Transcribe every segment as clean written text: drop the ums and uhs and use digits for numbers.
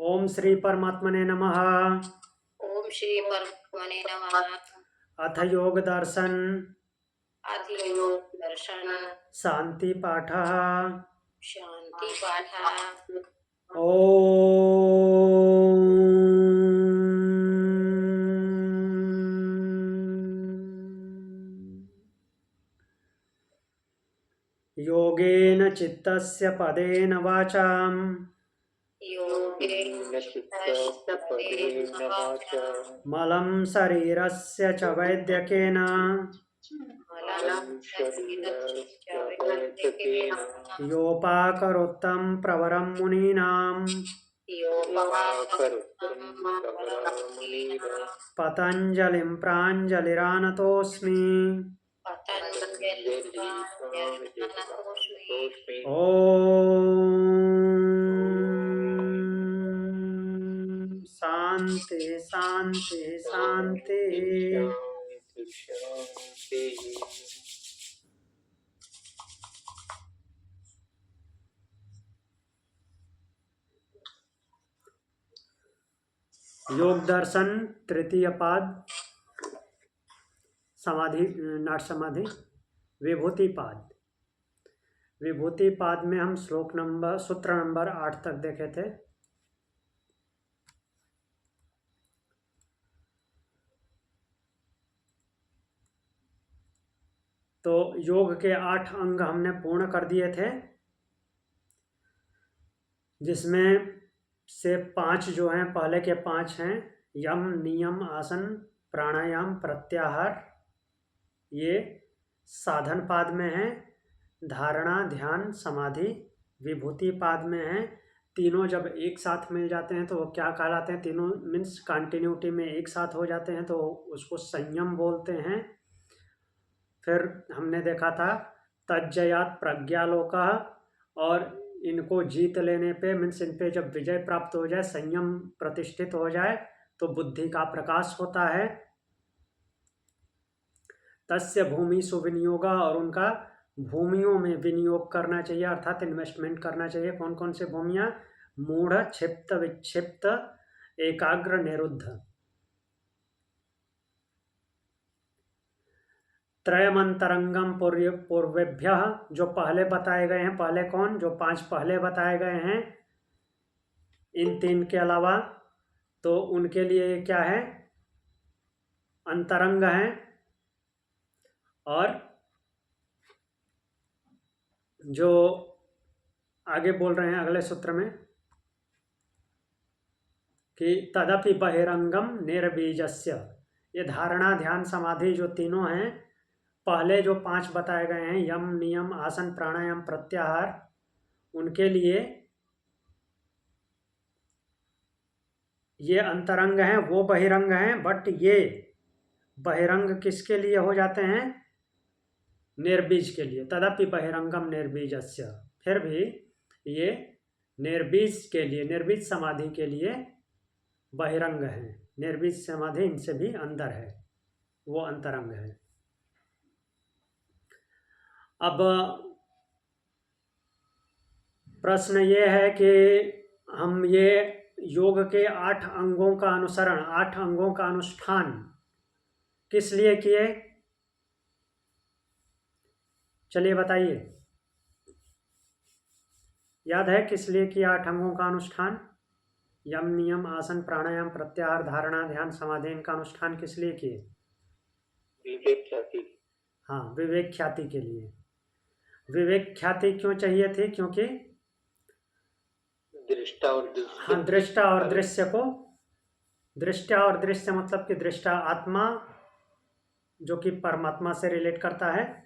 ओम श्री परमात्मने नमः। ओम श्री परमात्मने नमः। अथ योग दर्शन अथ योग दर्शन शांति पाठः। शांति पाठः। योगेन चित्तस्य पदेन वाचाम् योगेन चित्तस्य पदेन वाचा मलं शरीरस्य च वैद्यकेन मलं शरीरस्य वैद्यकेन योपाकरोत्तं प्रवरं मुनीनां योपाकरोत्तं प्रवरं मुनीनां पतञ्जलिं प्राञ्जलिरानतोऽस्मि। पतञ्जलिं प्राञ्जलिरानतोऽस्मि। ओम शांति शांति शांति। योग दर्शन तृतीय पाद समाधि नाट समाधि विभूति पाद। विभूति पाद में हम सूत्र नंबर 8 तक देखे थे। तो योग के 8 अंग हमने पूर्ण कर दिए थे, जिसमें से 5 जो हैं, पहले के 5 हैं यम, नियम, आसन, प्राणायाम, प्रत्याहार, ये साधन पाद में है। धारणा, ध्यान, समाधि विभूति पाद में है। तीनों जब एक साथ मिल जाते हैं तो वो क्या कहलाते हैं? तीनों मीन्स कंटिन्यूटी में एक साथ हो जाते हैं तो उसको संयम बोलते हैं। फिर हमने देखा था तज्जयात प्रज्ञालोकः, और इनको जीत लेने पे मीन्स इन पे जब विजय प्राप्त हो जाए, संयम प्रतिष्ठित हो जाए तो बुद्धि का प्रकाश होता है। तस्य भूमि सुविनियोगा, और उनका भूमियों में विनियोग करना चाहिए, अर्थात इन्वेस्टमेंट करना चाहिए। कौन कौन से भूमियाँ? मूढ़, क्षिप्त, विक्षिप्त, एकाग्र, निरुद्ध। त्रयमंतरंगम पूर्वेभ्यः, जो पहले बताए गए हैं, पहले कौन? जो 5 पहले बताए गए हैं, इन 3 के अलावा, तो उनके लिए क्या है? अंतरंग हैं। और जो आगे बोल रहे हैं अगले सूत्र में कि तदपि बहिरंगम निर्बीजस्य, ये धारणा, ध्यान, समाधि जो तीनों हैं, पहले जो 5 बताए गए हैं यम, नियम, आसन, प्राणायाम, प्रत्याहार, उनके लिए ये अंतरंग हैं, वो बहिरंग हैं। बट ये बहिरंग किसके लिए हो जाते हैं? निर्बीज के लिए। तदपि बहिरंगम निर्बीजस्य, फिर भी ये निर्बीज के लिए, निर्बीज समाधि के लिए बहिरंग है। निर्बीज समाधि इनसे भी अंदर है, वो अंतरंग है। अब प्रश्न ये है कि हम ये योग के 8 अंगों का अनुसरण, 8 अंगों का अनुष्ठान किस लिए किए? चलिए बताइए, याद है किस लिए किया 8 अंगों का अनुष्ठान? यम, नियम, आसन, प्राणायाम, प्रत्याहार, धारणा, ध्यान, समाधि, इनका अनुष्ठान किस लिए किए? विवेक ख्याति। हाँ, विवेक ख्याति के लिए। विवेक ख्याति क्यों चाहिए थी? क्योंकि दृष्टा और दृश्य, हाँ, दृष्टा और दृश्य को, दृष्टा और दृश्य मतलब कि दृष्टा आत्मा जो कि परमात्मा से रिलेट करता है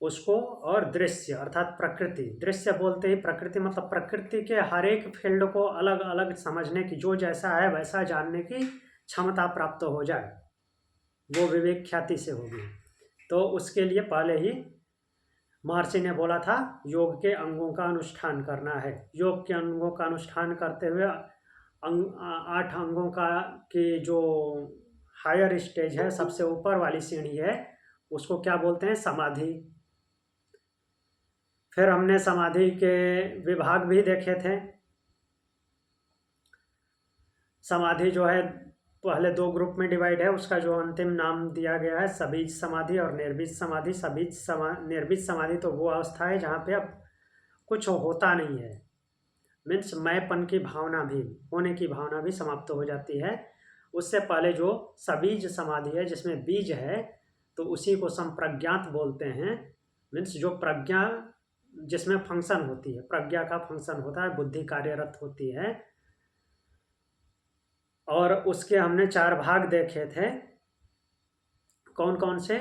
उसको, और दृश्य अर्थात प्रकृति। दृश्य बोलते ही प्रकृति मतलब प्रकृति के हर एक फील्ड को अलग अलग समझने की, जो जैसा है वैसा जानने की क्षमता प्राप्त हो जाए, वो विवेक ख्याति से होगी। तो उसके लिए पहले ही महर्षि ने बोला था योग के अंगों का अनुष्ठान करना है। योग के अंगों का अनुष्ठान करते हुए 8 अंगों का की जो हायर स्टेज है, सबसे ऊपर वाली सीढ़ी है, उसको क्या बोलते हैं? समाधि। फिर हमने समाधि के विभाग भी देखे थे। समाधि जो है पहले 2 ग्रुप में डिवाइड है, उसका जो अंतिम नाम दिया गया है सबीज समाधि और निर्बीज समाधि। निर्बीज समाधि तो वो अवस्था है जहाँ पे अब कुछ होता नहीं है, मीन्स मैंपन की भावना भी, होने की भावना भी समाप्त हो जाती है। उससे पहले जो सबीज समाधि है जिसमें बीज है, तो उसी को संप्रज्ञात बोलते हैं। मीन्स जो प्रज्ञा जिसमें फंक्शन होती है, प्रज्ञा का फंक्शन होता है, बुद्धि कार्यरत होती है। और उसके हमने 4 भाग देखे थे, कौन कौन से?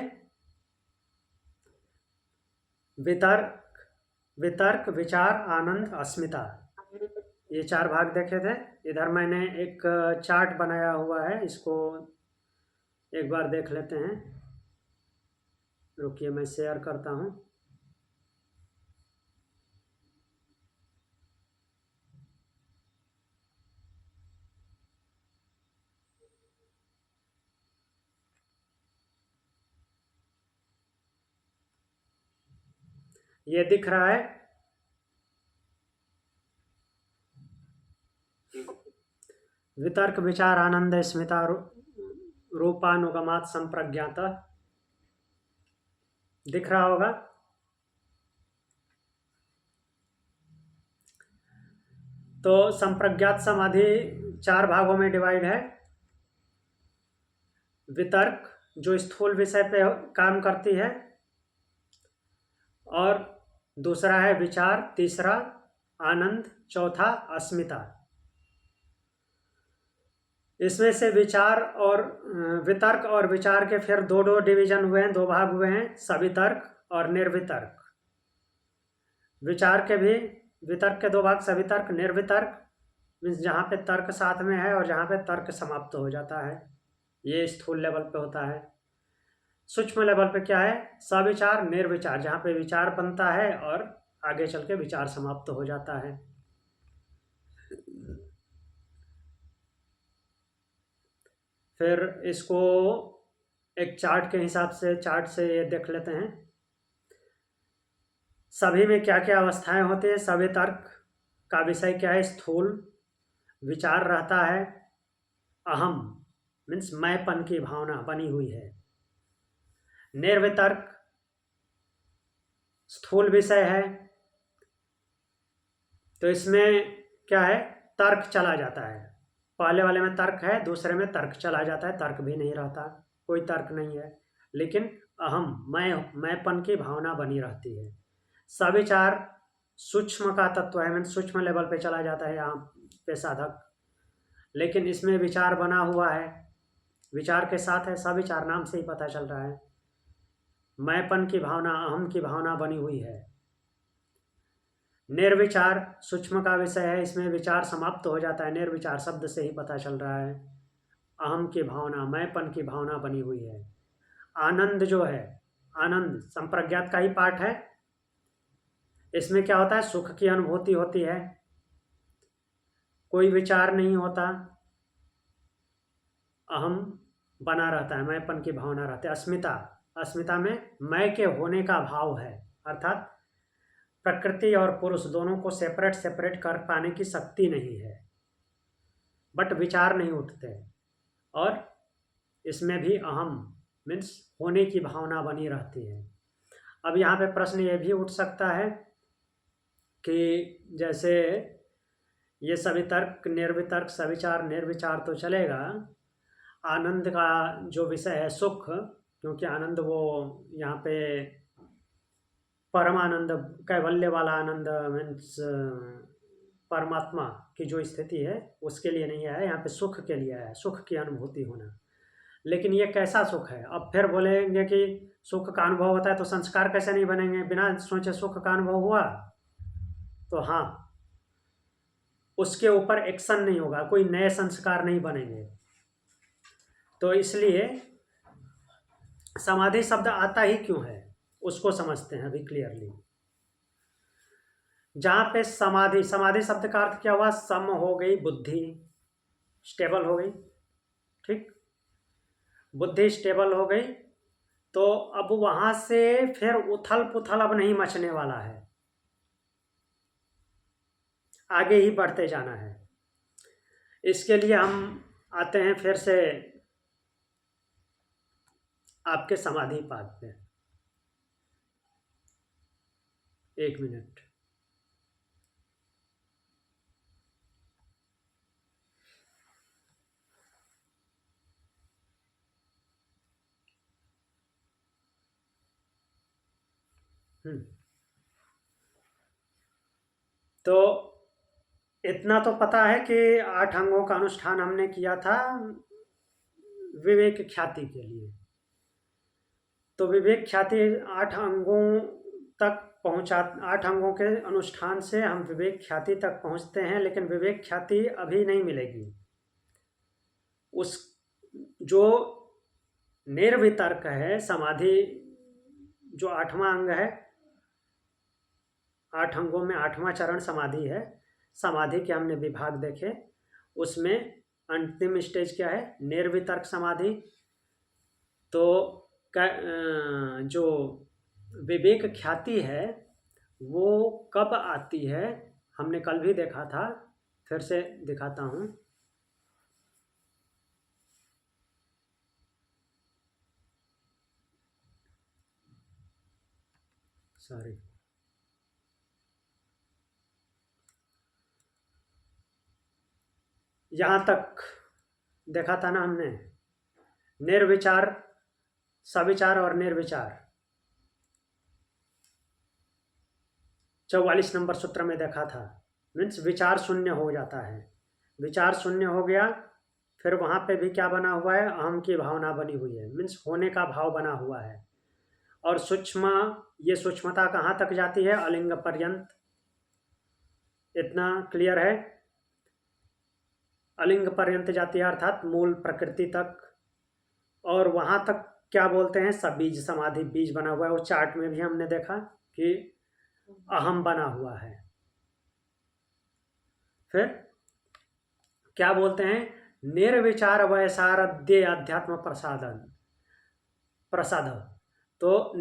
वितर्क, विचार, आनंद, अस्मिता, ये 4 भाग देखे थे। इधर मैंने एक चार्ट बनाया हुआ है, इसको एक बार देख लेते हैं। रुकिए मैं शेयर करता हूँ। ये दिख रहा है? वितर्क, विचार, आनंद, स्मिता, रूपानुगमात संप्रज्ञात, दिख रहा होगा। तो संप्रज्ञात समाधि 4 भागों में डिवाइड है। वितर्क जो स्थूल विषय पे काम करती है, और दूसरा है विचार, तीसरा आनंद, चौथा अस्मिता। इसमें से विचार और वितर्क और विचार के फिर दो डिवीजन हुए हैं, 2 भाग हुए हैं, सवितर्क और निर्वितर्क। विचार के भी वितर्क के 2 भाग, सवितर्क, निर्वितर्क, मीन्स जहाँ पे तर्क साथ में है और जहाँ पे तर्क समाप्त हो जाता है, ये स्थूल लेवल पे होता है। सूक्ष्म लेवल पे क्या है? सविचार, निर्विचार, जहाँ पे विचार बनता है और आगे चल के विचार समाप्त हो जाता है। फिर इसको एक चार्ट के हिसाब से, चार्ट से ये देख लेते हैं सभी में क्या क्या अवस्थाएं होती है। सभी तर्क का विषय क्या है? स्थूल विचार रहता है, अहम मीन्स मैंपन की भावना बनी हुई है। निर्वितर्क स्थूल विषय है, तो इसमें क्या है? तर्क चला जाता है। पहले वाले में तर्क है, दूसरे में तर्क चला जाता है, तर्क भी नहीं रहता, कोई तर्क नहीं है, लेकिन अहम मैंपन की भावना बनी रहती है। सविचार सूक्ष्म का तत्व है, मीन्स सूक्ष्म लेवल पे चला जाता है यहाँ पे साधक, लेकिन इसमें विचार बना हुआ है, विचार के साथ है, सविचार नाम से ही पता चल रहा है, मैंपन की भावना, अहम की भावना बनी हुई है। निर्विचार सूक्ष्म का विषय है, इसमें विचार समाप्त हो जाता है, निर्विचार शब्द से ही पता चल रहा है, अहम की भावना, मैंपन की भावना बनी हुई है। आनंद जो है, आनंद संप्रज्ञात का ही पार्ट है। इसमें क्या होता है? सुख की अनुभूति होती है, कोई विचार नहीं होता, अहम बना रहता है, मैंपन की भावना रहती है। अस्मिता, अस्मिता में मैं के होने का भाव है, अर्थात प्रकृति और पुरुष दोनों को सेपरेट कर पाने की शक्ति नहीं है, बट विचार नहीं उठते। और इसमें भी अहम मीन्स होने की भावना बनी रहती है। अब यहाँ पे प्रश्न ये भी उठ सकता है कि जैसे ये सवितर्क, निर्वितर्क, सविचार, निर्विचार तो चलेगा, आनंद का जो विषय है सुख, क्योंकि आनंद वो यहाँ पे परमानंद, कैवल्य वाला आनंद मीन्स परमात्मा की जो स्थिति है उसके लिए नहीं आया, यहाँ पे सुख के लिए आया, सुख की अनुभूति होना। लेकिन ये कैसा सुख है? अब फिर बोलेंगे कि सुख का अनुभव होता है तो संस्कार कैसे नहीं बनेंगे? बिना सोचे सुख का अनुभव हुआ तो हाँ, उसके ऊपर एक्शन नहीं होगा, कोई नए संस्कार नहीं बनेंगे। तो इसलिए समाधि शब्द आता ही क्यों है उसको समझते हैं अभी क्लियरली। जहाँ पे समाधि, समाधि शब्द का अर्थ क्या हुआ? सम हो गई बुद्धि, स्टेबल हो गई, ठीक, बुद्धि स्टेबल हो गई, तो अब वहाँ से फिर उथल पुथल अब नहीं मचने वाला है, आगे ही बढ़ते जाना है। इसके लिए हम आते हैं फिर से आपके समाधि पाद पे। 1 मिनट। तो इतना तो पता है कि 8 अंगों का अनुष्ठान हमने किया था विवेक ख्याति के लिए। तो विवेक ख्याति 8 अंगों तक पहुंचा, 8 अंगों के अनुष्ठान से हम विवेक ख्याति तक पहुंचते हैं, लेकिन विवेक ख्याति अभी नहीं मिलेगी। उस जो निर्वितर्क है समाधि, जो 8वां अंग है, 8 अंगों में 8वां चरण समाधि है। समाधि के हमने विभाग देखे, उसमें अंतिम स्टेज क्या है? निर्वितर्क समाधि। तो जो विवेक ख्याति है वो कब आती है? हमने कल भी देखा था, फिर से दिखाता हूँ। सॉरी, यहाँ तक देखा था ना हमने, निर्विचार, सविचार और निर्विचार। 44 नंबर सूत्र में देखा था। मीन्स विचार शून्य हो जाता है। विचार शून्य हो गया, फिर वहाँ पे भी क्या बना हुआ है? अहम की भावना बनी हुई है, मीन्स होने का भाव बना हुआ है। और सूक्ष्म, ये सूक्ष्मता कहाँ तक जाती है? अलिंग पर्यंत। इतना क्लियर है? अलिंग पर्यंत जाती है, अर्थात मूल प्रकृति तक। और वहाँ तक क्या बोलते हैं? सबीज समाधि, बीज बना हुआ है। उस चार्ट में भी हमने देखा कि अहम बना हुआ है। फिर क्या बोलते हैं? निर्विचार वैसारद्य अध्यात्म प्रसाद। तो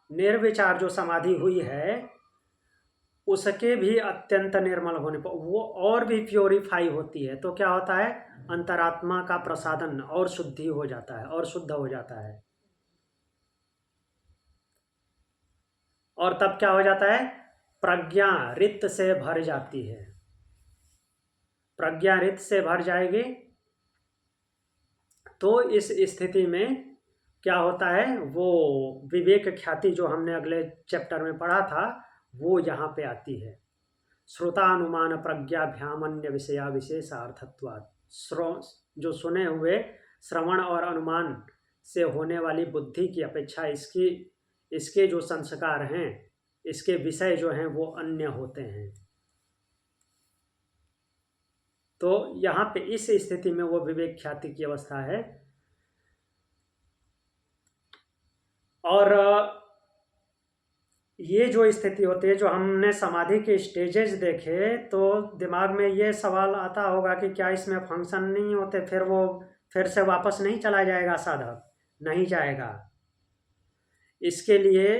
निर्विचार जो समाधि हुई है उसके भी अत्यंत निर्मल होने पर वो और भी प्योरीफाई होती है। तो क्या होता है? अंतरात्मा का प्रसादन और शुद्धि हो जाता है और शुद्ध हो जाता है। और तब क्या हो जाता है? प्रज्ञा रित से भर जाती है। प्रज्ञा रित से भर जाएगी तो इस स्थिति में क्या होता है? वो विवेक ख्याति जो हमने अगले चैप्टर में पढ़ा था वो यहाँ पे आती है। श्रुतानुमान प्रज्ञाभ्यामन्य विषया विशेषार्थत्वात्। जो सुने हुए श्रवण और अनुमान से होने वाली बुद्धि की अपेक्षा इसके जो संस्कार हैं, इसके विषय जो हैं वो अन्य होते हैं। तो यहाँ पे इस स्थिति में वो विवेक ख्याति की अवस्था है। और ये जो स्थिति होती है, जो हमने समाधि के स्टेजेस देखे, तो दिमाग में ये सवाल आता होगा कि क्या इसमें फंक्शन नहीं होते? फिर वो फिर से वापस नहीं चला जाएगा साधक? नहीं जाएगा। इसके लिए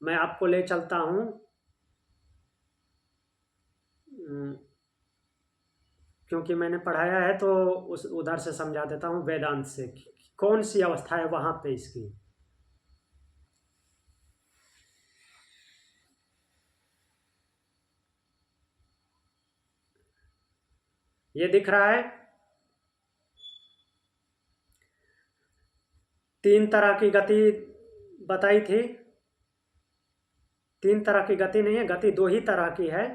मैं आपको ले चलता हूँ क्योंकि मैंने पढ़ाया है तो उधर से समझा देता हूँ, वेदांत से कौन सी अवस्था है वहाँ पे इसकी। ये दिख रहा है? 3 तरह की गति बताई थी। 3 तरह की गति नहीं है, गति 2 ही तरह की है।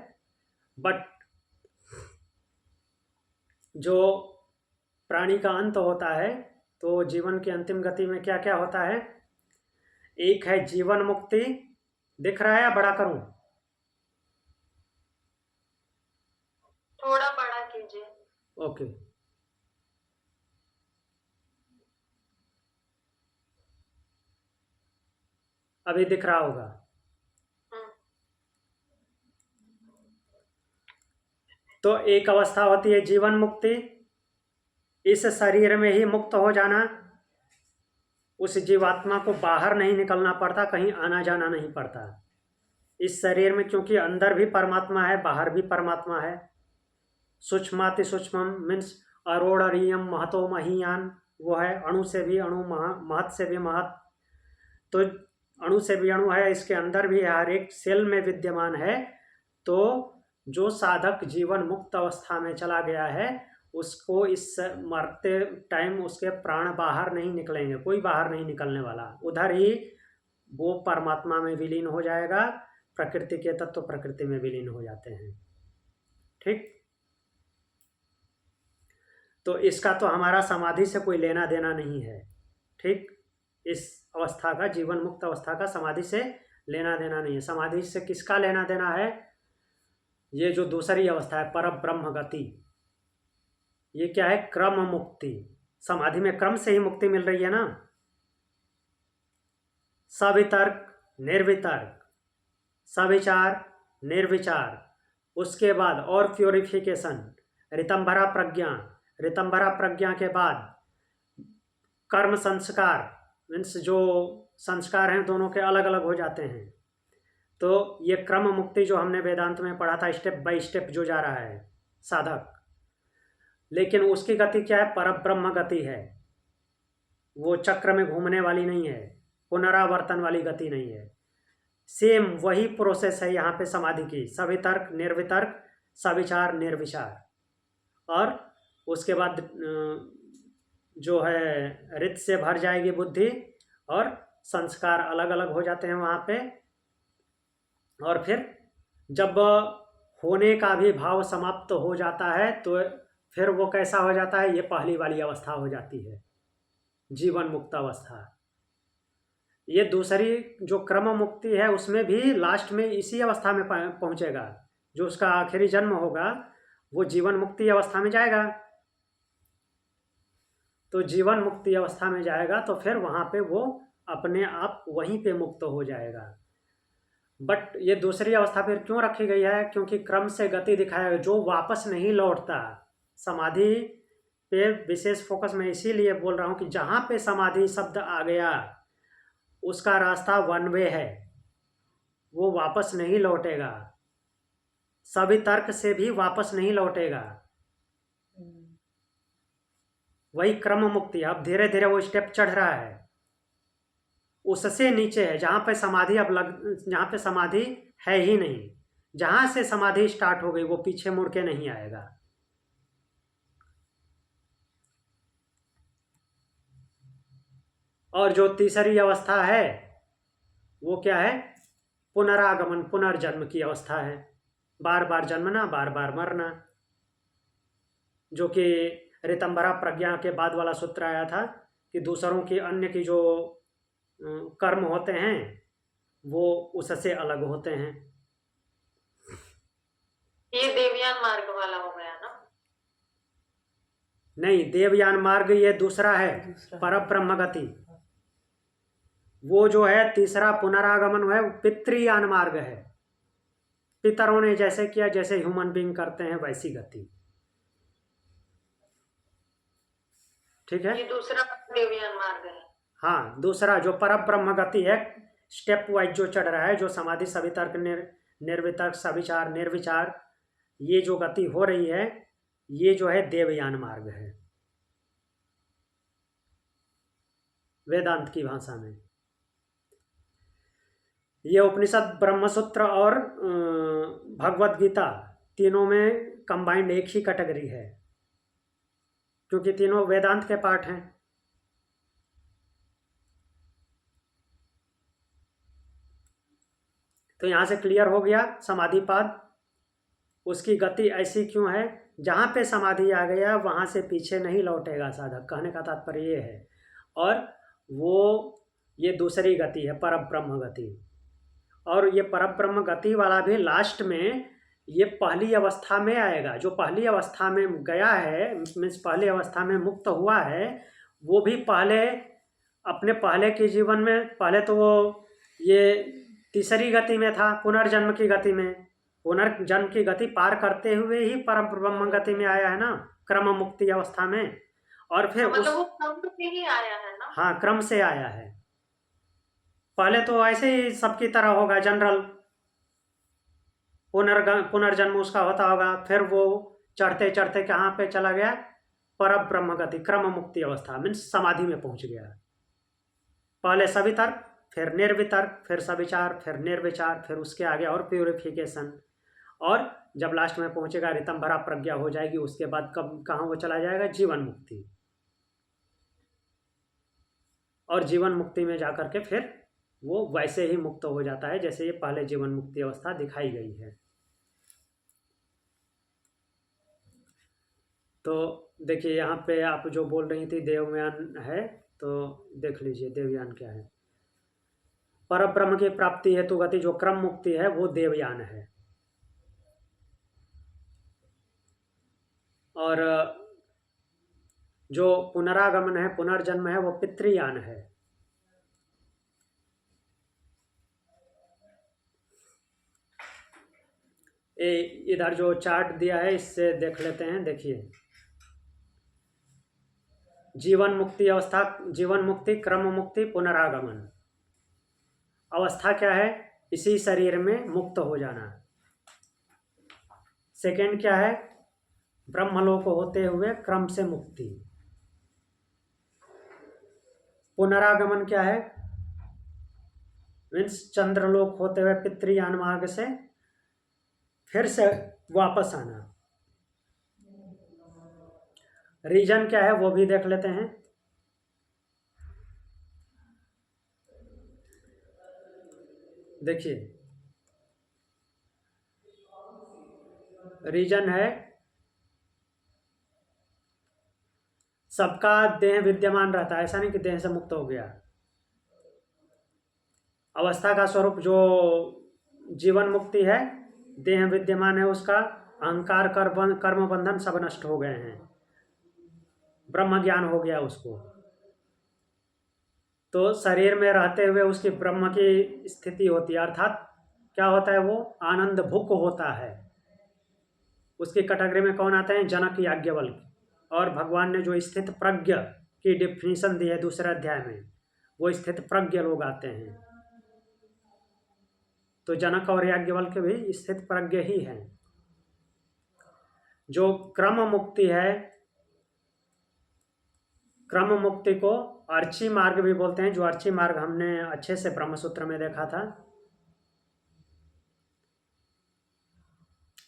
बट जो प्राणी का अंत होता है तो जीवन की अंतिम गति में क्या क्या होता है? एक है जीवन मुक्ति। दिख रहा है या बड़ा करूं? थोड़ा बड़ा कीजिए। ओके। अभी दिख रहा होगा। तो एक अवस्था होती है जीवन मुक्ति, इस शरीर में ही मुक्त हो जाना। उस जीवात्मा को बाहर नहीं निकलना पड़ता, कहीं आना जाना नहीं पड़ता इस शरीर में, क्योंकि अंदर भी परमात्मा है, बाहर भी परमात्मा है। सूक्ष्माति सूक्ष्म मीन्स अरोड़रियम महतो महीयान, वो है अणु से भी अणु, महत से भी महत। तो अणु से भी अणु है, इसके अंदर भी हर एक सेल में विद्यमान है। तो जो साधक जीवन मुक्त अवस्था में चला गया है, उसको इस मरते टाइम उसके प्राण बाहर नहीं निकलेंगे, कोई बाहर नहीं निकलने वाला, उधर ही वो परमात्मा में विलीन हो जाएगा। प्रकृति के तत्व प्रकृति में विलीन हो जाते हैं। ठीक, तो इसका तो हमारा समाधि से कोई लेना देना नहीं है। ठीक, इस अवस्था का, जीवन मुक्त अवस्था का समाधि से लेना देना नहीं है। समाधि से किसका लेना देना है? ये जो दूसरी अवस्था है पर ब्रह्म गति, ये क्या है? क्रम मुक्ति। समाधि में क्रम से ही मुक्ति मिल रही है ना। सवितर्क निर्वितर्क, सविचार निर्विचार, उसके बाद और प्योरिफिकेशन, ऋतंभरा प्रज्ञा, ऋतंभरा प्रज्ञा के बाद कर्म संस्कार, मीन्स जो संस्कार हैं दोनों के अलग अलग हो जाते हैं। तो ये क्रम मुक्ति जो हमने वेदांत में पढ़ा था, स्टेप बाय स्टेप जो जा रहा है साधक, लेकिन उसकी गति क्या है? परब्रह्म गति है। वो चक्र में घूमने वाली नहीं है, पुनरावर्तन वाली गति नहीं है। सेम वही प्रोसेस है यहाँ पे समाधि की, सवितर्क निर्वितर्क, सविचार निर्विचार, और उसके बाद जो है रित से भर जाएगी बुद्धि, और संस्कार अलग अलग हो जाते हैं वहाँ पे। और फिर जब होने का भी भाव समाप्त हो जाता है, तो फिर वो कैसा हो जाता है? ये पहली वाली अवस्था हो जाती है, जीवन मुक्त अवस्था। ये दूसरी जो क्रम मुक्ति है, उसमें भी लास्ट में इसी अवस्था में पहुंचेगा। जो उसका आखिरी जन्म होगा, वो जीवन मुक्ति अवस्था में जाएगा। तो जीवन मुक्ति अवस्था में जाएगा तो फिर वहाँ पे वो अपने आप वहीं पे मुक्त हो जाएगा। बट ये दूसरी अवस्था फिर क्यों रखी गई है? क्योंकि क्रम से गति दिखाया है, जो वापस नहीं लौटता। समाधि पे विशेष फोकस मैं इसीलिए बोल रहा हूँ कि जहाँ पे समाधि शब्द आ गया, उसका रास्ता वन वे है, वो वापस नहीं लौटेगा, सभी तर्क से भी वापस नहीं लौटेगा। वही क्रम मुक्ति। अब धीरे धीरे वो स्टेप चढ़ रहा है, उससे नीचे है जहाँ पे समाधि जहाँ पे समाधि है ही नहीं। जहाँ से समाधि स्टार्ट हो गई, वो पीछे मुड़ के नहीं आएगा। और जो तीसरी अवस्था है, वो क्या है? पुनरागमन, पुनर्जन्म की अवस्था है। बार बार जन्मना, बार बार मरना, जो कि ऋतंभरा प्रज्ञा के बाद वाला सूत्र आया था कि दूसरों की, अन्य की जो कर्म होते हैं वो उससे अलग होते हैं। ये देवयान मार्ग वाला हो गया ना? नहीं, देवयान मार्ग ये दूसरा है, परब्रह्म गति। वो जो है तीसरा पुनरागमन है, पितृयान मार्ग है। पितरों ने जैसे किया, जैसे ह्यूमन बीइंग करते हैं, वैसी गति। ठीक है, ये दूसरा देवयान मार्ग है। हाँ, दूसरा जो परब्रह्म गति है, स्टेप वाइज जो चढ़ रहा है, जो समाधि, सवितर्क निर्वितर्क, सविचार निर्विचार, ये जो गति हो रही है, ये जो है देवयान मार्ग है वेदांत की भाषा में। ये उपनिषद, ब्रह्मसूत्र और भगवत गीता, तीनों में कंबाइंड एक ही कैटेगरी है, क्योंकि तीनों वेदांत के पार्ट हैं। तो यहाँ से क्लियर हो गया समाधिपाद, उसकी गति ऐसी क्यों है? जहाँ पे समाधि आ गया वहाँ से पीछे नहीं लौटेगा साधक, कहने का तात्पर्य ये है। और वो ये दूसरी गति है, परब्रह्म गति। और ये परब्रह्म गति वाला भी लास्ट में ये पहली अवस्था में आएगा। जो पहली अवस्था में गया है, मीन्स पहली अवस्था में मुक्त हुआ है, वो भी पहले अपने पहले के जीवन में, पहले तो वो ये तीसरी गति में था, पुनर्जन्म की गति में, पुनर्जन्म की गति पार करते हुए ही परम ब्रह्म गति में आया है ना, क्रम मुक्ति अवस्था में। और फिर मतलब वो क्रम से ही आया है ना? हाँ, क्रम से आया है। पहले तो ऐसे ही सबकी तरह होगा, जनरल पुनर्जन्म उसका होता होगा, फिर वो चढ़ते चढ़ते कहाँ पे चला गया? पर ब्रह्म गति, क्रम मुक्ति अवस्था मीन्स समाधि में पहुंच गया। पहले सवितर्क, फिर निर्वितर्क, फिर सविचार, फिर निर्विचार, फिर उसके आगे और प्योरिफिकेशन, और जब लास्ट में पहुंचेगा ऋतंभरा प्रज्ञा हो जाएगी, उसके बाद कब कहाँ वो चला जाएगा, जीवन मुक्ति। और जीवन मुक्ति में जाकर के फिर वो वैसे ही मुक्त हो जाता है जैसे ये पहले जीवन मुक्ति अवस्था दिखाई गई है। तो देखिए यहाँ पे आप जो बोल रही थी देवयान है, तो देख लीजिए देवयान क्या है। पर ब्रह्म की प्राप्ति हेतु गति जो क्रम मुक्ति है वो देवयान है, और जो पुनरागमन है, पुनर्जन्म है, वो पितृयान है। इधर जो चार्ट दिया है इससे देख लेते हैं। देखिए जीवन मुक्ति अवस्था, जीवन मुक्ति, क्रम मुक्ति, पुनरागमन अवस्था क्या है, इसी शरीर में मुक्त हो जाना। सेकंड क्या है, ब्रह्मलोक होते हुए क्रम से मुक्ति। पुनरागमन क्या है, मीन्स चंद्रलोक होते हुए पितृयान मार्ग से फिर से वापस आना। रीजन क्या है वो भी देख लेते हैं। देखिए रीजन है सबका देह विद्यमान रहता है, ऐसा नहीं कि देह से मुक्त हो गया। अवस्था का स्वरूप जो जीवन मुक्ति है, देह विद्यमान है, उसका अहंकार कर्म बंधन सब नष्ट हो गए हैं, ब्रह्म ज्ञान हो गया उसको। तो शरीर में रहते हुए उसकी ब्रह्म की स्थिति होती है, अर्थात क्या होता है, वो आनंद भुक होता है। उसकी कैटेगरी में कौन आते हैं, जनक याज्ञवल्क्य। और भगवान ने जो स्थित प्रज्ञ की डिफिनीशन दी है दूसरे अध्याय में, वो स्थित प्रज्ञ लोग आते हैं। तो जनक और याज्ञवल्क्य भी स्थित प्रज्ञ ही हैं। जो क्रम मुक्ति है, क्रम मुक्ति को अर्ची मार्ग भी बोलते हैं, जो अर्ची मार्ग हमने अच्छे से ब्रह्मसूत्र में देखा था।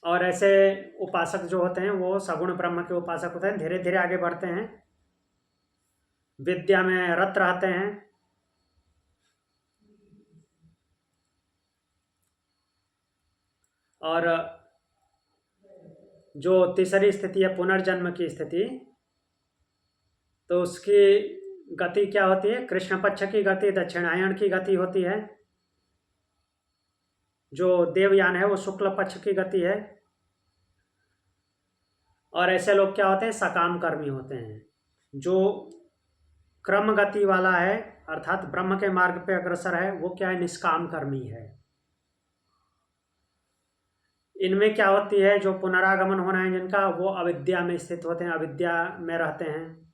और ऐसे उपासक जो होते हैं वो सगुण ब्रह्म के उपासक होते हैं, धीरे धीरे आगे बढ़ते हैं, विद्या में रत रहते हैं। और जो तीसरी स्थिति है पुनर्जन्म की स्थिति, तो उसकी गति क्या होती है, कृष्ण पक्ष की गति, दक्षिणायन की गति होती है। जो देवयान है वो शुक्ल पक्ष की गति है। और ऐसे लोग क्या होते हैं, सकाम कर्मी होते हैं। जो क्रम गति वाला है अर्थात ब्रह्म के मार्ग पे अग्रसर है, वो क्या है, निष्काम कर्मी है। इनमें क्या होती है, जो पुनरागमन होना है जिनका, वो अविद्या में स्थित होते हैं, अविद्या में रहते हैं,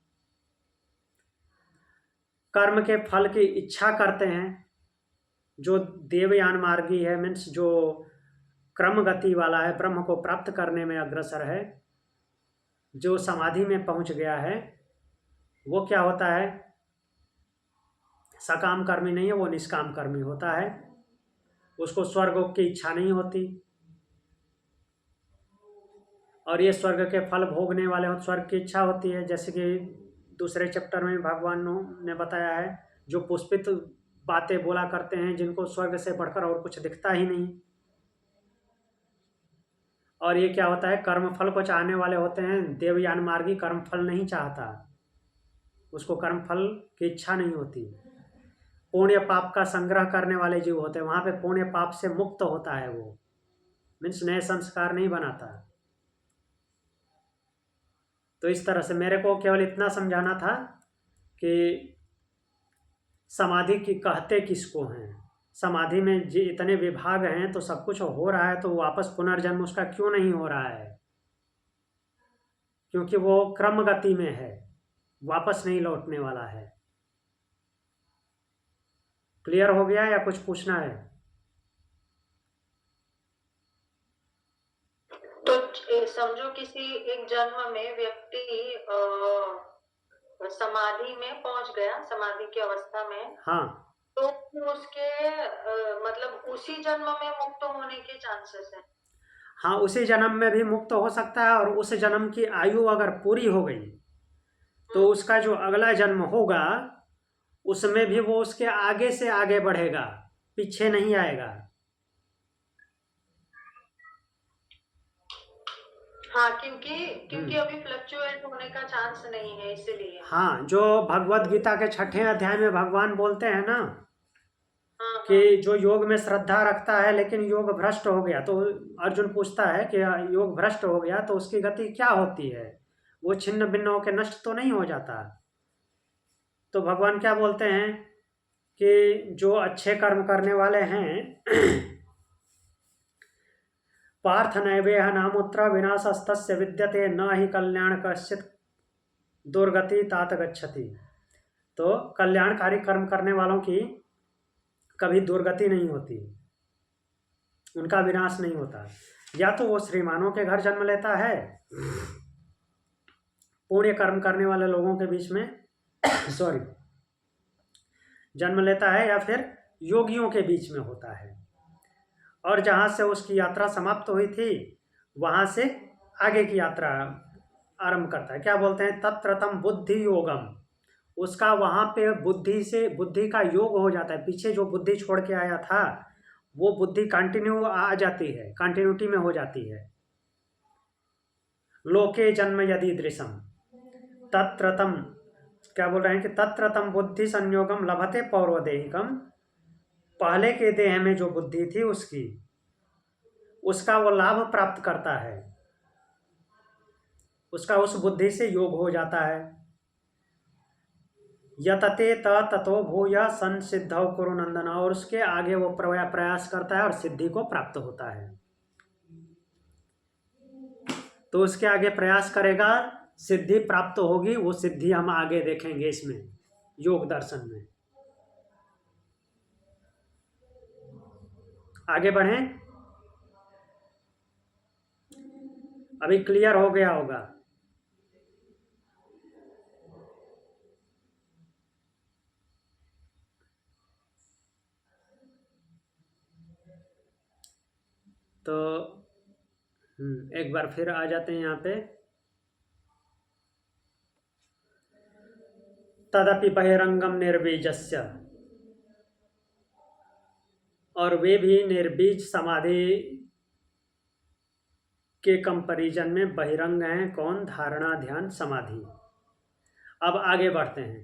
कर्म के फल की इच्छा करते हैं। जो देवयान मार्गी है, मीन्स जो क्रम गति वाला है, ब्रह्म को प्राप्त करने में अग्रसर है, जो समाधि में पहुंच गया है, वो क्या होता है, सकाम कर्मी नहीं है, वो निष्काम कर्मी होता है। उसको स्वर्ग की इच्छा नहीं होती, और ये स्वर्ग के फल भोगने वाले हो, स्वर्ग की इच्छा होती है। जैसे कि दूसरे चैप्टर में भगवान ने बताया है, जो पुष्पित बातें बोला करते हैं, जिनको स्वर्ग से बढ़कर और कुछ दिखता ही नहीं। और ये क्या होता है, कर्मफल को चाहने वाले होते हैं। देवयान मार्गी कर्मफल नहीं चाहता, उसको कर्मफल की इच्छा नहीं होती। पुण्य पाप का संग्रह करने वाले जीव होते हैं, वहाँ पे पुण्य पाप से मुक्त होता है वो, मीन्स नए संस्कार नहीं बनाता। तो इस तरह से मेरे को केवल इतना समझाना था कि समाधि की कहते किसको हैं, समाधि में जी इतने विभाग हैं, तो सब कुछ हो रहा है, तो वापस पुनर्जन्म उसका क्यों नहीं हो रहा है, क्योंकि वो क्रम गति में है, वापस नहीं लौटने वाला है। क्लियर हो गया या कुछ पूछना है? तो समझो किसी एक जन्म में व्यक्ति समाधि में पहुंच गया, समाधि की अवस्था में, हाँ तो उसके मतलब उसी जन्म में मुक्त होने के चांसेस है। हाँ, उसी जन्म में भी मुक्त हो सकता है, और उस जन्म की आयु अगर पूरी हो गई तो उसका जो अगला जन्म होगा उसमें भी वो उसके आगे से आगे बढ़ेगा, पीछे नहीं आएगा। हाँ, क्योंकि अभी फ्लक्चुएट होने का चांस नहीं है, इसीलिए। हाँ, जो भगवत गीता के 6ठे अध्याय में भगवान बोलते हैं ना हाँ, कि जो योग में श्रद्धा रखता है लेकिन योग भ्रष्ट हो गया, तो अर्जुन पूछता है कि योग भ्रष्ट हो गया तो उसकी गति क्या होती है, वो छिन्न भिन्न होकर नष्ट तो नहीं हो जाता। तो भगवान क्या बोलते हैं कि जो अच्छे कर्म करने वाले हैं पार्थ नैवेह नामुत्र विनाशस्तस्य विद्यते न ही कल्याण कश्चित दुर्गति तात गच्छति। तो कल्याणकारी कर्म करने वालों की कभी दुर्गति नहीं होती, उनका विनाश नहीं होता। या तो वो श्रीमानों के घर जन्म लेता है, पुण्य कर्म करने वाले लोगों के बीच में सॉरी जन्म लेता है, या फिर योगियों के बीच में होता है, और जहाँ से उसकी यात्रा समाप्त हुई थी वहाँ से आगे की यात्रा आरंभ करता है। क्या बोलते हैं, तत्रतम बुद्धि योगम, उसका वहाँ पे बुद्धि का योग हो जाता है। पीछे जो बुद्धि छोड़ के आया था वो बुद्धि कंटिन्यू आ जाती है, कंटिन्यूटी में हो जाती है। लोके जन्म यदि दृशम तत्रतम, क्या बोल रहे हैं कि तत्रतम बुद्धि संयोगम लभते पौर्वदेहिकम, पहले के देह में जो बुद्धि थी उसका वो लाभ प्राप्त करता है, उसका उस बुद्धि से योग हो जाता है। यतते ततो भूय संसिद्धौ कुरु नंदन, और उसके आगे वो प्रयास करता है और सिद्धि को प्राप्त होता है। तो उसके आगे प्रयास करेगा, सिद्धि प्राप्त होगी। वो सिद्धि हम आगे देखेंगे इसमें योग दर्शन में। आगे बढ़ें, अभी क्लियर हो गया होगा। तो एक बार फिर आ जाते हैं यहाँ पे। तदपि बहिरंगम निर्बीजस्य, और वे भी निर्बीज समाधि के कंपैरिजन में बहिरंग हैं। कौन, धारणा ध्यान समाधि। अब आगे बढ़ते हैं।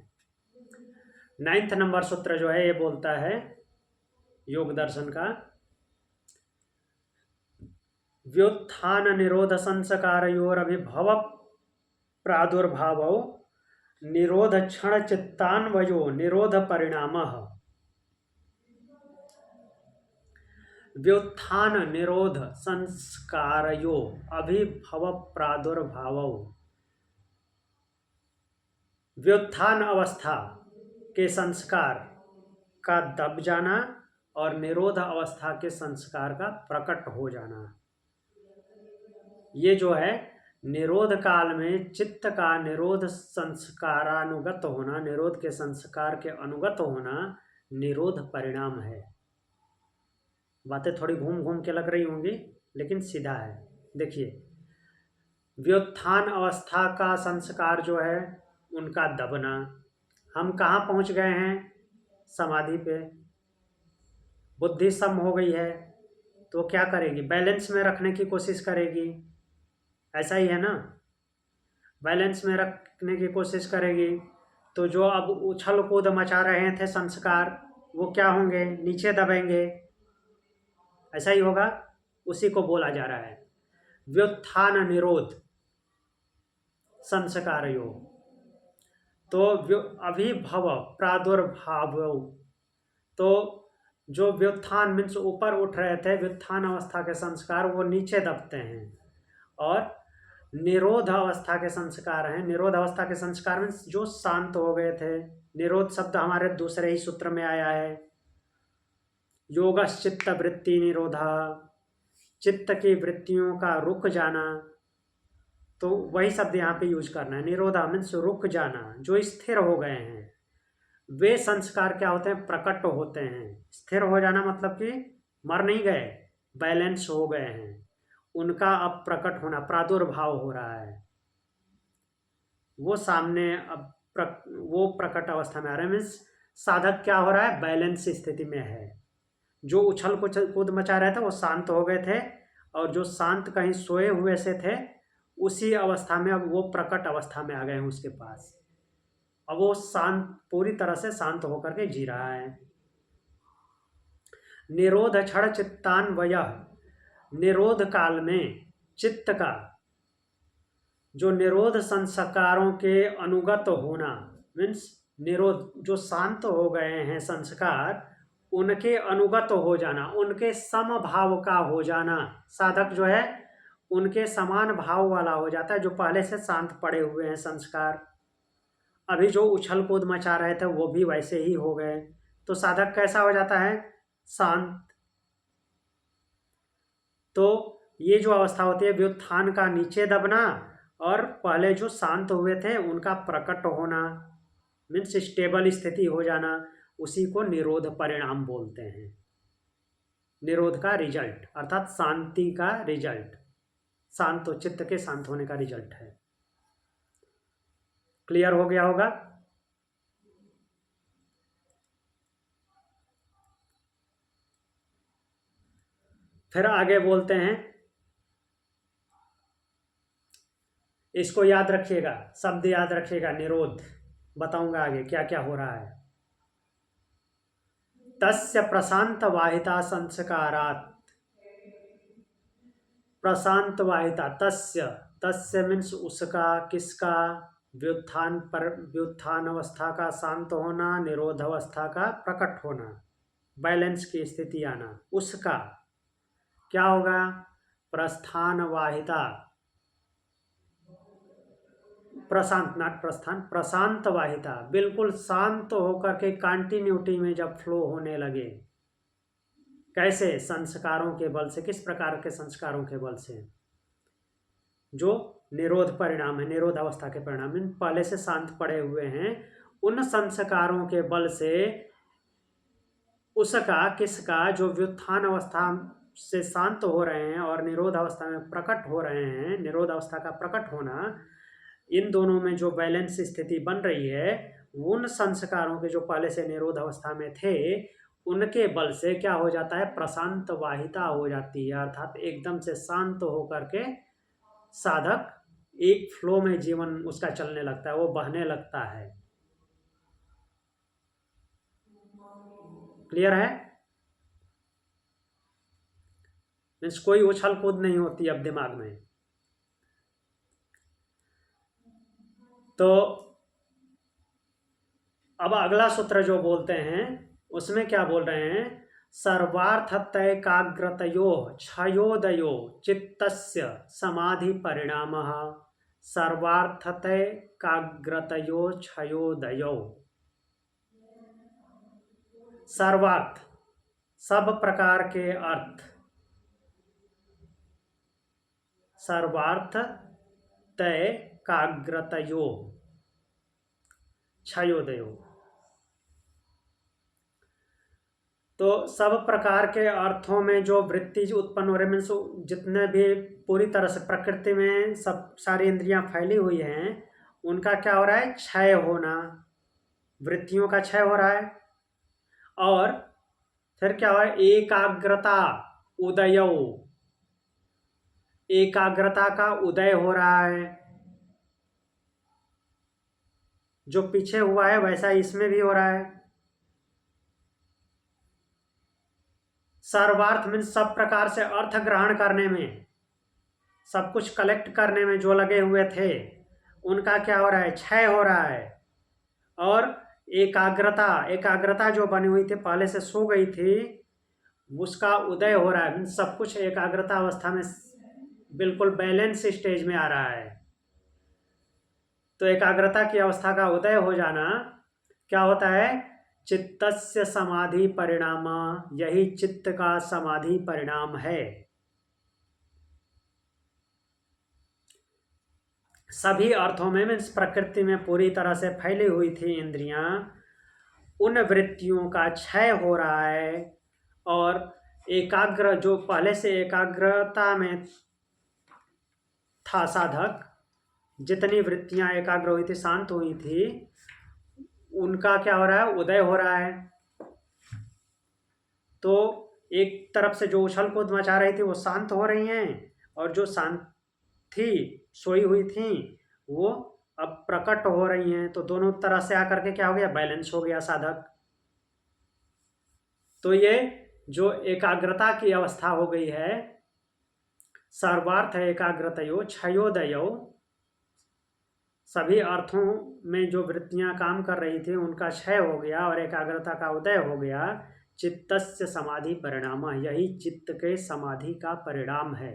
9th नंबर सूत्र जो है ये बोलता है योग दर्शन का, व्युत्थान निरोध संस्कारयोरभिभव प्रादुर्भावो निरोध क्षण चित्तान्वयो निरोध परिणामः। व्युत्थान निरोध संस्कारयो अभिभव प्रादुर्भावो, व्युत्थान अवस्था के संस्कार का दब जाना और निरोध अवस्था के संस्कार का प्रकट हो जाना। ये जो है निरोध काल में चित्त का निरोध संस्कारानुगत होना, निरोध के संस्कार के अनुगत होना निरोध परिणाम है। बातें थोड़ी घूम घूम के लग रही होंगी लेकिन सीधा है। देखिए, व्युत्थान अवस्था का संस्कार जो है उनका दबना, हम कहाँ पहुँच गए हैं, समाधि पे। बुद्धि सम हो गई है तो क्या करेगी, बैलेंस में रखने की कोशिश करेगी, ऐसा ही है ना। बैलेंस में रखने की कोशिश करेगी तो जो अब उछल कूद मचा रहे थे संस्कार वो क्या होंगे, नीचे दबेंगे, ऐसा ही होगा। उसी को बोला जा रहा है व्युत्थान निरोध संस्कार योग। तो अभिभव प्रादुर्भाव, तो जो व्युत्थान मीन्स ऊपर उठ रहे थे, व्युत्थान अवस्था के संस्कार वो नीचे दबते हैं, और निरोध अवस्था के संस्कार हैं। निरोध अवस्था के संस्कार मीन्स जो शांत हो गए थे। निरोध शब्द हमारे दूसरे ही सूत्र में आया है, योगश्चित्त वृत्ति निरोधा, चित्त की वृत्तियों का रुक जाना, तो वही शब्द यहाँ पे यूज करना है। निरोधा मीन्स रुक जाना, जो स्थिर हो गए हैं। वे संस्कार क्या होते हैं? प्रकट होते हैं। स्थिर हो जाना मतलब कि मर नहीं गए, बैलेंस हो गए हैं, उनका अब प्रकट होना, प्रादुर्भाव हो रहा है, वो सामने अब वो प्रकट अवस्था में आ रहे हैं। मीन्स साधक क्या हो रहा है? बैलेंस स्थिति में है। जो उछल कूद मचा रहे थे वो शांत हो गए थे, और जो शांत कहीं सोए हुए से थे उसी अवस्था में अब वो प्रकट अवस्था में आ गए हैं उसके पास। अब वो शांत, पूरी तरह से शांत होकर के जी रहा है। निरोध क्षण चित्तान्वयः, निरोध काल में चित्त का जो निरोध संस्कारों के अनुगत होना, मीन्स निरोध, जो शांत हो गए हैं संस्कार, उनके अनुगत हो जाना, उनके समभाव का हो जाना। साधक जो है उनके समान भाव वाला हो जाता है। जो पहले से शांत पड़े हुए हैं संस्कार, अभी जो उछल कूद मचा रहे थे वो भी वैसे ही हो गए, तो साधक कैसा हो जाता है? शांत। तो ये जो अवस्था होती है व्युत्थान का नीचे दबना, और पहले जो शांत हुए थे उनका प्रकट होना, मीन्स स्टेबल स्थिति हो जाना, उसी को निरोध परिणाम बोलते हैं। निरोध का रिजल्ट अर्थात शांति का रिजल्ट, शांत चित्त के शांत होने का रिजल्ट है। क्लियर हो गया होगा? फिर आगे बोलते हैं, इसको याद रखिएगा, शब्द याद रखिएगा, निरोध। बताऊंगा आगे क्या क्या हो रहा है। तस्य प्रशांत वाहिता संस्कारात्, प्रशांत वाहिता, तस्य, तस्य मीन्स उसका, किसका? व्युत्थान पर, व्युत्थान अवस्था का शांत होना, निरोध अवस्था का प्रकट होना, बैलेंस की स्थिति आना, उसका क्या होगा? प्रस्थान वाहिता, प्रशांत नाट प्रस्थान, प्रशांत वाहिता, बिल्कुल शांत होकर के कंटिन्यूटी में जब फ्लो होने लगे। कैसे? संस्कारों के बल से। किस प्रकार के संस्कारों के बल से? जो निरोध परिणाम है, निरोध अवस्था के परिणाम, पहले से शांत पड़े हुए हैं, उन संस्कारों के बल से उसका, किसका? जो व्युत्थान अवस्था से शांत हो रहे हैं और निरोध अवस्था में प्रकट हो रहे हैं, निरोध अवस्था का प्रकट होना, इन दोनों में जो बैलेंस स्थिति बन रही है, उन संस्कारों के जो पहले से निरोध अवस्था में थे उनके बल से क्या हो जाता है? प्रशांत वाहिता हो जाती है, अर्थात एकदम से शांत होकर के साधक एक फ्लो में जीवन उसका चलने लगता है, वो बहने लगता है। क्लियर है? मीन्स कोई उछल कूद नहीं होती अब दिमाग में। तो अब अगला सूत्र जो बोलते हैं उसमें क्या बोल रहे हैं? सर्वार्थतैकाग्रतयो क्षयोदयो चित्तस्य समाधि परिणामः, सर्वार्थतैकाग्रतयो क्षयोदयो। सर्वार्थ, सब प्रकार के अर्थ, सर्वार्थ तय काग्रतयो क्षयोदयो। तो सब प्रकार के अर्थों में जो वृत्ति उत्पन्न हो रहे, मीन्स जितने भी पूरी तरह से प्रकृति में सब सारी इंद्रियां फैली हुई हैं, उनका क्या हो रहा है? क्षय होना, वृत्तियों का क्षय हो रहा है। और फिर क्या हो रहा है? एकाग्रता उदयो, एकाग्रता का उदय हो रहा है। जो पीछे हुआ है वैसा इसमें भी हो रहा है। सर्वार्थ मीन्स सब प्रकार से अर्थ ग्रहण करने में, सब कुछ कलेक्ट करने में जो लगे हुए थे उनका क्या हो रहा है? क्षय हो रहा है। और एकाग्रता, एकाग्रता जो बनी हुई थी पहले से सो गई थी, उसका उदय हो रहा है। सब कुछ एकाग्रता अवस्था में बिल्कुल बैलेंस स्टेज में आ रहा है। तो एकाग्रता की अवस्था का उदय हो जाना क्या होता है? चित्तस्य समाधि परिणाम, यही चित्त का समाधि परिणाम है। सभी अर्थों में मीन्स प्रकृति में पूरी तरह से फैली हुई थी इंद्रियां, उन वृत्तियों का क्षय हो रहा है और एकाग्र, जो पहले से एकाग्रता में था साधक, जितनी वृत्तियां एकाग्र हुई थी, शांत हुई थी, उनका क्या हो रहा है, उदय हो रहा है। तो एक तरफ से जो उछल कूद मचा रही थी वो शांत हो रही हैं, और जो शांत थी, सोई हुई थी, वो अब प्रकट हो रही हैं। तो दोनों तरह से आकर के क्या हो गया, बैलेंस हो गया साधक। तो ये जो एकाग्रता की अवस्था हो गई है, सर्वार्थ एकाग्रतयो क्षयोदयो, सभी अर्थों में जो वृत्तियां काम कर रही थी उनका क्षय हो गया और एकाग्रता का उदय हो गया। चित्तस्य समाधि परिणाम, यही चित्त के समाधि का परिणाम है।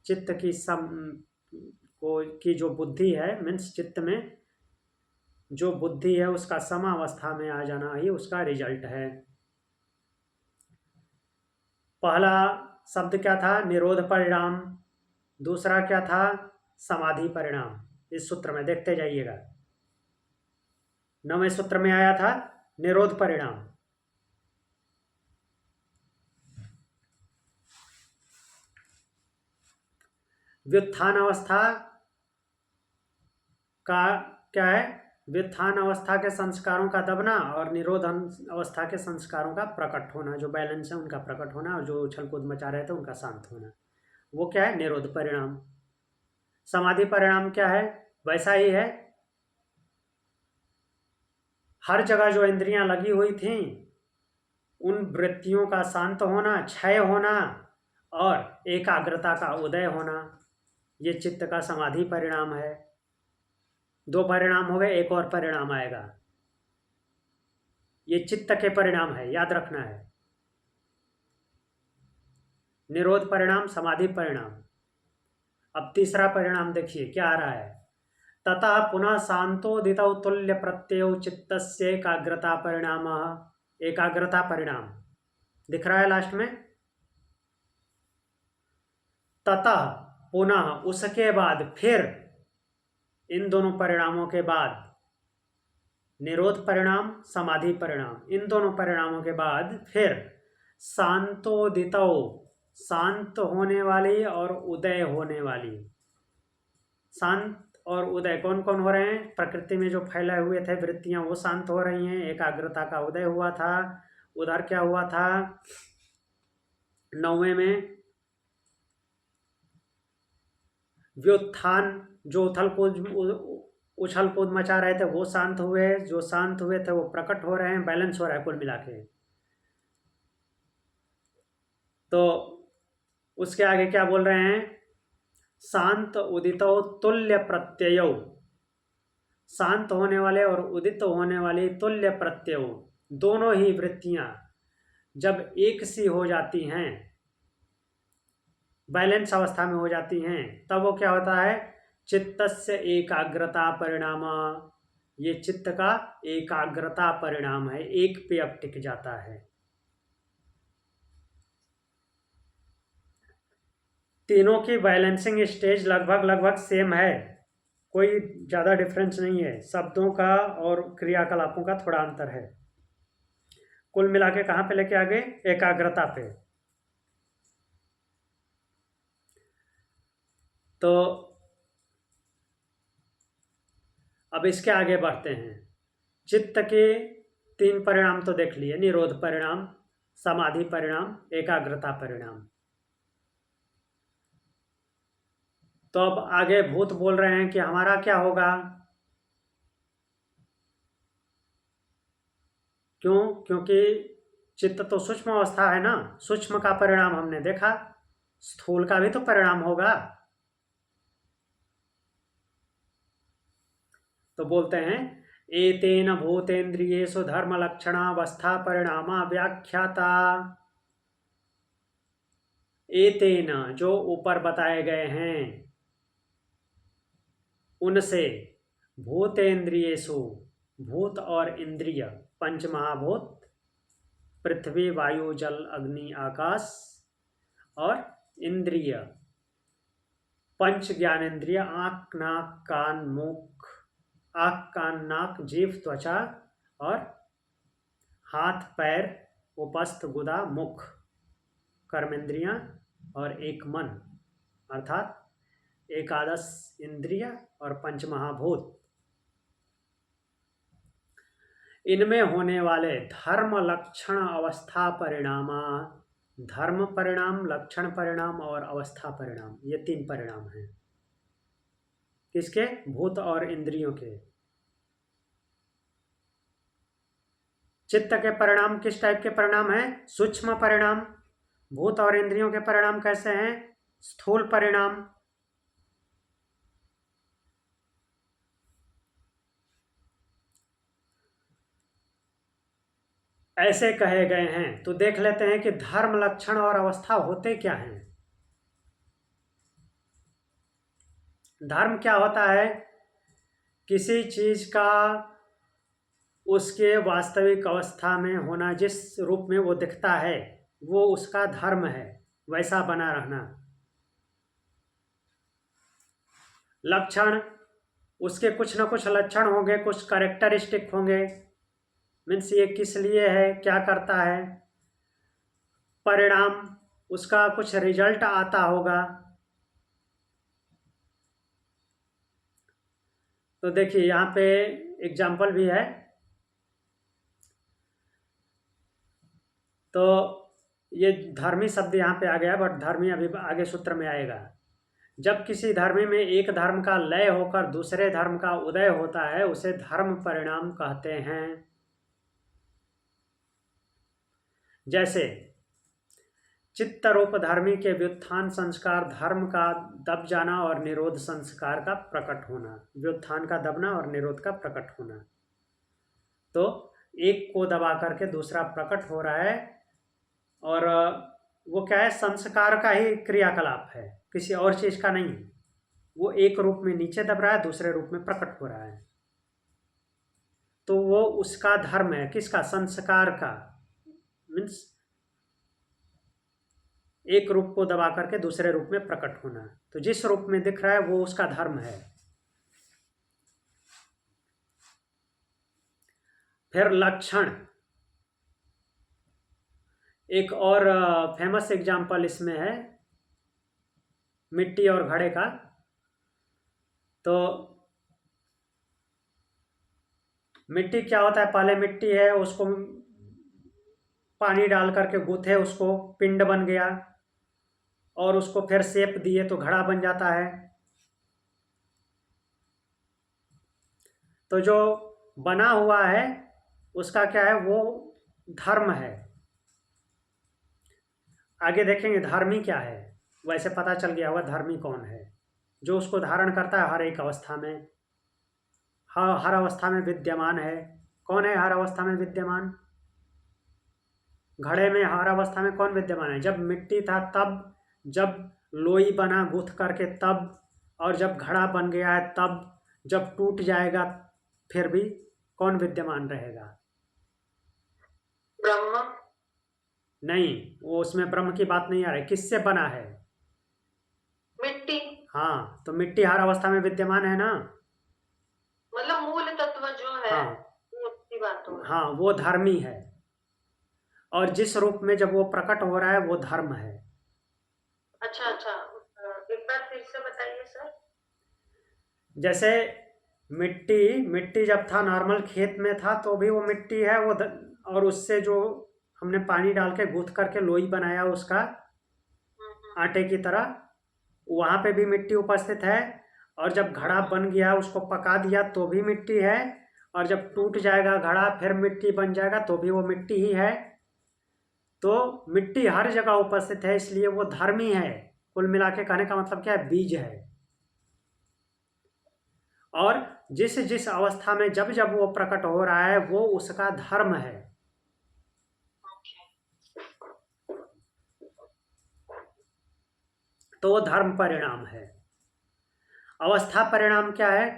चित्त की जो बुद्धि है, मीन्स चित्त में जो बुद्धि है उसका समावस्था में आ जाना ही उसका रिजल्ट है। पहला शब्द क्या था, निरोध परिणाम। दूसरा क्या था, समाधि परिणाम। इस सूत्र में देखते जाइएगा। 9वें सूत्र में आया था निरोध परिणाम। व्युत्थान अवस्था का क्या है, व्युत्थान अवस्था के संस्कारों का दबना और निरोध अवस्था के संस्कारों का प्रकट होना, जो बैलेंस है उनका प्रकट होना और जो उछल कूद मचा रहे थे उनका शांत होना, वो क्या है, निरोध परिणाम। समाधि परिणाम क्या है, वैसा ही है। हर जगह जो इंद्रियां लगी हुई थीं, उन वृत्तियों का शांत होना, क्षय होना और एकाग्रता का उदय होना, ये चित्त का समाधि परिणाम है। 2 परिणाम हो गए, एक और परिणाम आएगा। ये चित्त के परिणाम है, याद रखना है। निरोध परिणाम, समाधि परिणाम। अब तीसरा परिणाम देखिए क्या आ रहा है, ततः पुनः शांतोदितौ तुल्य प्रत्यय चित्तस्य एकाग्रता परिणाम। एकाग्रता परिणाम दिख रहा है लास्ट में। ततः पुनः, उसके बाद, फिर, इन दोनों परिणामों के बाद, निरोध परिणाम, समाधि परिणाम, इन दोनों परिणामों के बाद फिर शांतोदितौ, शांत होने वाली और उदय होने वाली। शांत और उदय कौन कौन हो रहे हैं, प्रकृति में जो फैलाए हुए थे वृत्तियां वो शांत हो रही हैं, एकाग्रता का उदय हुआ था। उधर क्या हुआ था 9वें में, व्युत्थान, जो उछल कूद मचा रहे थे वो शांत हुए, जो शांत हुए थे वो प्रकट हो रहे हैं, बैलेंस हो रहा है कुल मिला के। तो उसके आगे क्या बोल रहे हैं, शांत उदितो तुल्य प्रत्ययो, शांत होने वाले और उदित होने वाली तुल्य प्रत्यय, दोनों ही वृत्तियां जब एक सी हो जाती हैं, बैलेंस अवस्था में हो जाती हैं, तब वो क्या होता है, चित्तस्य एकाग्रता परिणाम। ये चित्त का एकाग्रता परिणाम है, एक पे अब टिक जाता है। तीनों की बैलेंसिंग स्टेज लगभग सेम है, कोई ज़्यादा डिफरेंस नहीं है। शब्दों का और क्रियाकलापों का थोड़ा अंतर है। कुल मिला के कहाँ पे लेके आ गए, एकाग्रता पे। तो अब इसके आगे बढ़ते हैं। चित्त के 3 परिणाम तो देख लिए, निरोध परिणाम, समाधि परिणाम, एकाग्रता परिणाम। तो अब आगे भूत बोल रहे हैं कि हमारा क्या होगा। क्यों, क्योंकि चित्त तो सूक्ष्म अवस्था है ना, सूक्ष्म का परिणाम हमने देखा, स्थूल का भी तो परिणाम होगा। तो बोलते हैं एतेन भूतेन्द्रियेषु धर्म लक्षणावस्था परिणामा व्याख्याता। एतेन, जो ऊपर बताए गए हैं, उनसे, भूतेन्द्रियेषु, भूत और इंद्रिय, पंच महाभूत, पृथ्वी वायु जल अग्नि आकाश और इंद्रिय, पंच ज्ञानेंद्रिय आँख नाक कान मुख, आँख कान नाक जीभ त्वचा और हाथ पैर उपस्थ गुदा मुख, कर्मेंद्रियां और एक मन अर्थात एकादश इंद्रिय और पंच महाभूत, इनमें होने वाले धर्म लक्षण अवस्था परिणामा, धर्म परिणाम, लक्षण परिणाम और अवस्था परिणाम, ये 3 परिणाम हैं। किसके? भूत और इंद्रियों के। चित्त के परिणाम किस टाइप के परिणाम हैं? सूक्ष्म परिणाम। भूत और इंद्रियों के परिणाम कैसे हैं? स्थूल परिणाम। ऐसे कहे गए हैं। तो देख लेते हैं कि धर्म लक्षण और अवस्था होते क्या हैं। धर्म क्या होता है? किसी चीज का उसके वास्तविक अवस्था में होना, जिस रूप में वो दिखता है वो उसका धर्म है, वैसा बना रहना। लक्षण, उसके कुछ ना कुछ लक्षण होंगे, कुछ कैरेक्टरिस्टिक होंगे, मीन्स ये किस लिए है, क्या करता है। परिणाम, उसका कुछ रिजल्ट आता होगा। तो देखिए यहाँ पे एग्जाम्पल भी है। तो ये धर्मी शब्द यहाँ पे आ गया, बट धर्मी अभी आगे सूत्र में आएगा। जब किसी धर्मी में एक धर्म का लय होकर दूसरे धर्म का उदय होता है उसे धर्म परिणाम कहते हैं। जैसे चित्त रूप धर्मी के व्युत्थान संस्कार, धर्म का दब जाना और निरोध संस्कार का प्रकट होना, व्युत्थान का दबना और निरोध का प्रकट होना। तो एक को दबा करके दूसरा प्रकट हो रहा है, और वो क्या है? संस्कार का ही क्रियाकलाप है, किसी और चीज का नहीं। वो एक रूप में नीचे दब रहा है, दूसरे रूप में प्रकट हो रहा है। तो वो उसका धर्म है। किसका? संस्कार का। मीन्स एक रूप को दबा करके दूसरे रूप में प्रकट होना। तो जिस रूप में दिख रहा है वो उसका धर्म है। फिर लक्षण, एक और फेमस एग्जाम्पल इसमें है मिट्टी और घड़े का। तो मिट्टी क्या होता है? पहले मिट्टी है, उसको पानी डाल करके गूथे, उसको पिंड बन गया, और उसको फिर शेप दिए तो घड़ा बन जाता है। तो जो बना हुआ है उसका क्या है? वो धर्म है। आगे देखेंगे धर्मी क्या है। वैसे पता चल गया होगा धर्मी कौन है। जो उसको धारण करता है हर एक अवस्था में, हर अवस्था में विद्यमान है। कौन है हर अवस्था में विद्यमान? घड़े में हर अवस्था में कौन विद्यमान है? जब मिट्टी था तब, जब लोई बना गूंथ करके तब, और जब घड़ा बन गया है तब, जब टूट जाएगा फिर भी कौन विद्यमान रहेगा? ब्रह्म। नहीं, वो उसमें ब्रह्म की बात नहीं आ रही। किससे बना है? मिट्टी। हाँ, तो मिट्टी हर अवस्था में विद्यमान है ना। मतलब मूल तत्व जो है, हाँ, वो उसकी बात हो रही है। हाँ, वो धर्मी है। और जिस रूप में जब वो प्रकट हो रहा है वो धर्म है। अच्छा अच्छा, एक बार फिर से बताइए सर। जैसे मिट्टी जब था नॉर्मल खेत में था तो भी वो मिट्टी है, वो और उससे जो हमने पानी डाल के गूंथ करके लोई बनाया उसका आटे की तरह, वहाँ पे भी मिट्टी उपस्थित है। और जब घड़ा बन गया उसको पका दिया तो भी मिट्टी है, और जब टूट जाएगा घड़ा फिर मिट्टी बन जाएगा तो भी वो मिट्टी ही है। तो मिट्टी हर जगह उपस्थित है, इसलिए वो धर्मी है। कुल मिला के कहने का मतलब क्या है? बीज है। और जिस जिस अवस्था में जब जब वो प्रकट हो रहा है वो उसका धर्म है। तो वो धर्म परिणाम है। अवस्था परिणाम क्या है?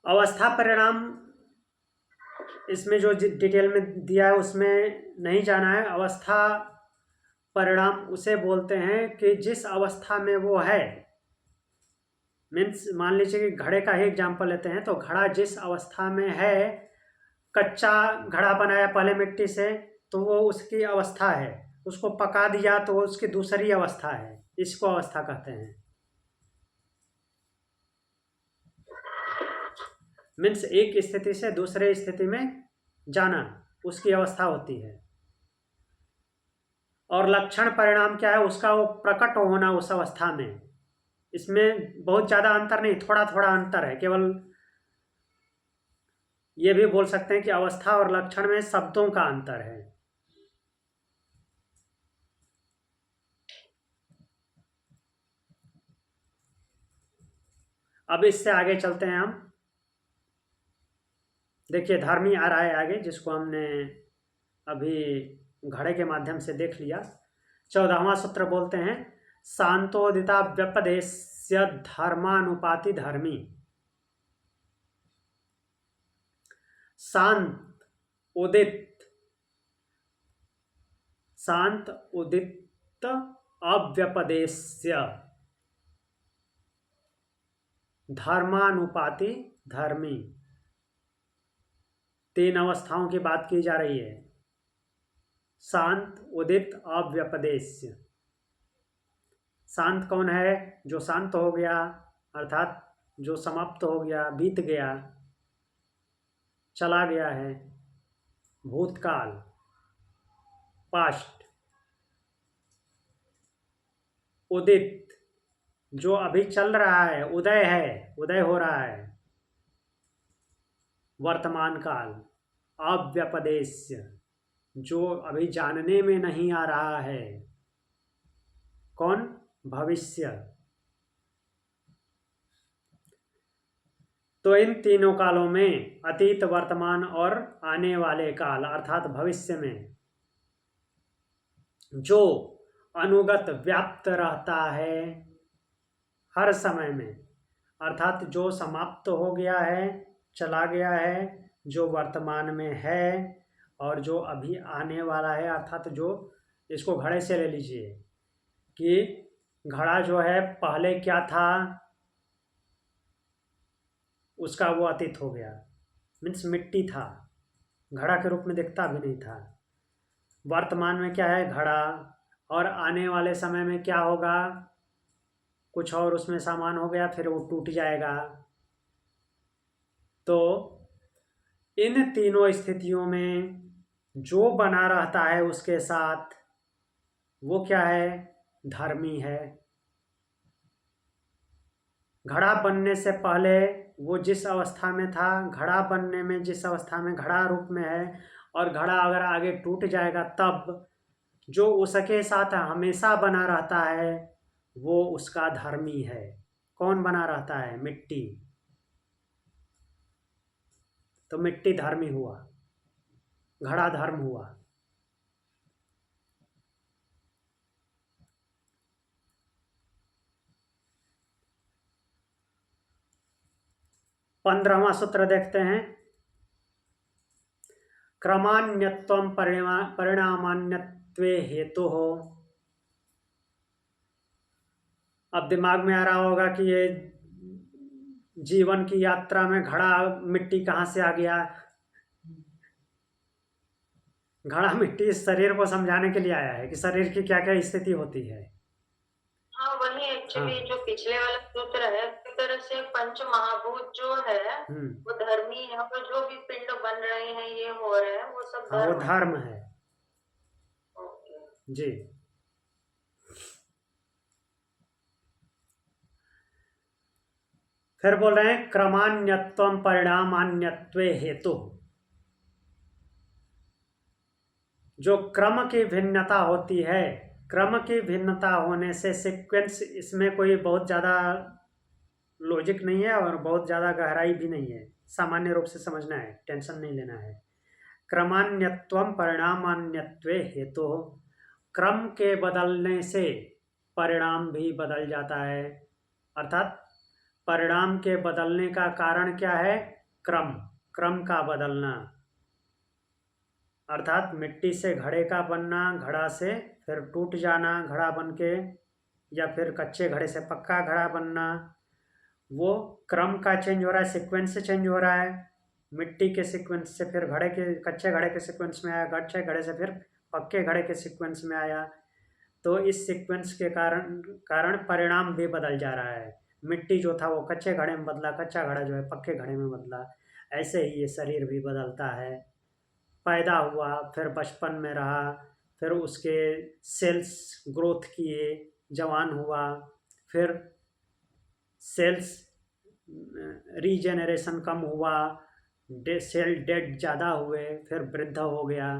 अवस्था परिणाम इसमें जो डिटेल में दिया है उसमें नहीं जाना है। अवस्था परिणाम उसे बोलते हैं कि जिस अवस्था में वो है, मीन्स मान लीजिए कि घड़े का ही एग्जाम्पल लेते हैं, तो घड़ा जिस अवस्था में है, कच्चा घड़ा बनाया पहले मिट्टी से तो वो उसकी अवस्था है, उसको पका दिया तो वो उसकी दूसरी अवस्था है, इसको अवस्था कहते हैं। मीन्स एक स्थिति से दूसरे स्थिति में जाना, उसकी अवस्था होती है। और लक्षण परिणाम क्या है, उसका वो प्रकट होना उस अवस्था में। इसमें बहुत ज़्यादा अंतर नहीं, थोड़ा थोड़ा अंतर है। केवल ये भी बोल सकते हैं कि अवस्था और लक्षण में शब्दों का अंतर है। अब इससे आगे चलते हैं हम। देखिए धर्मी आ रहा है आगे, जिसको हमने अभी घड़े के माध्यम से देख लिया। 14वां सूत्र बोलते हैं, शांतोदिता व्यपदेश्य धर्मानुपाति धर्मी। शांत उदित अव्यपदेश्य धर्मानुपाति धर्मी। 3 अवस्थाओं की बात की जा रही है। शांत, उदित, अव्यपदेश्य। शांत कौन है? जो शांत हो गया, अर्थात जो समाप्त हो गया, बीत गया, चला गया है, भूतकाल, पास्ट। उदित, जो अभी चल रहा है, उदय है, उदय हो रहा है, वर्तमान काल। अव्यपदेश्य, जो अभी जानने में नहीं आ रहा है, कौन? भविष्य। तो इन तीनों कालों में, अतीत, वर्तमान और आने वाले काल अर्थात भविष्य में, जो अनुगत व्याप्त रहता है हर समय में, अर्थात जो समाप्त हो गया है, चला गया है, जो वर्तमान में है और जो अभी आने वाला है, अर्थात जो, इसको घड़े से ले लीजिए कि घड़ा जो है पहले क्या था, उसका वो अतीत हो गया। मीन्स मिट्टी था, घड़ा के रूप में दिखता भी नहीं था। वर्तमान में क्या है? घड़ा। और आने वाले समय में क्या होगा? कुछ और उसमें सामान हो गया, फिर वो टूट जाएगा। तो इन तीनों स्थितियों में जो बना रहता है उसके साथ, वो क्या है? धर्मी है। घड़ा बनने से पहले वो जिस अवस्था में था, घड़ा बनने में जिस अवस्था में घड़ा रूप में है, और घड़ा अगर आगे टूट जाएगा तब जो उसके साथ हमेशा बना रहता है वो उसका धर्मी है। कौन बना रहता है? मिट्टी। तो मिट्टी धर्मी हुआ, घड़ा धर्म हुआ। पंद्रहवां सूत्र देखते हैं, क्रमान्यत्वं परिणामान्यत्वे हेतु हो। अब दिमाग में आ रहा होगा कि ये जीवन की यात्रा में घड़ा मिट्टी कहाँ से आ गया? घड़ा मिट्टी इस शरीर को समझाने के लिए आया है कि शरीर की क्या क्या स्थिति होती है। हाँ, वही एक्चुअली जो पिछले वाला सूत्र है, एक तरह से पंच महाभूत जो है वो धर्मी है, और जो भी पिंड बन रहे हैं, ये हो रहे हैं, वो सब हाँ, वो धर्म धर्म है। ओके। जी। फिर बोल रहे हैं, क्रमान्यत्वं परिणामान्यत्वे हेतु। जो क्रम की भिन्नता होती है, क्रम की भिन्नता होने से सीक्वेंस, इसमें कोई बहुत ज़्यादा लॉजिक नहीं है और बहुत ज़्यादा गहराई भी नहीं है, सामान्य रूप से समझना है, टेंशन नहीं लेना है। क्रमान्यत्वं परिणामान्यत्वे हेतु, क्रम के बदलने से परिणाम भी बदल जाता है। अर्थात परिणाम के बदलने का कारण क्या है? क्रम, क्रम का बदलना। अर्थात मिट्टी से घड़े का बनना, घड़ा से फिर टूट जाना घड़ा बन के, या फिर कच्चे घड़े से पक्का घड़ा बनना, वो क्रम का चेंज हो रहा है, सीक्वेंस से चेंज हो रहा है। मिट्टी के सीक्वेंस से फिर घड़े के, कच्चे घड़े के सीक्वेंस में आया, कच्चे घड़े से फिर पक्के घड़े के सीक्वेंस में आया। तो इस सीक्वेंस के कारण परिणाम भी बदल जा रहा है। मिट्टी जो था वो कच्चे घड़े में बदला, कच्चा घड़ा जो है पक्के घड़े में बदला। ऐसे ही ये शरीर भी बदलता है। पैदा हुआ, फिर बचपन में रहा, फिर उसके सेल्स ग्रोथ किए, जवान हुआ, फिर सेल्स रीजेनरेशन कम हुआ, सेल डेड ज़्यादा हुए, फिर वृद्ध हो गया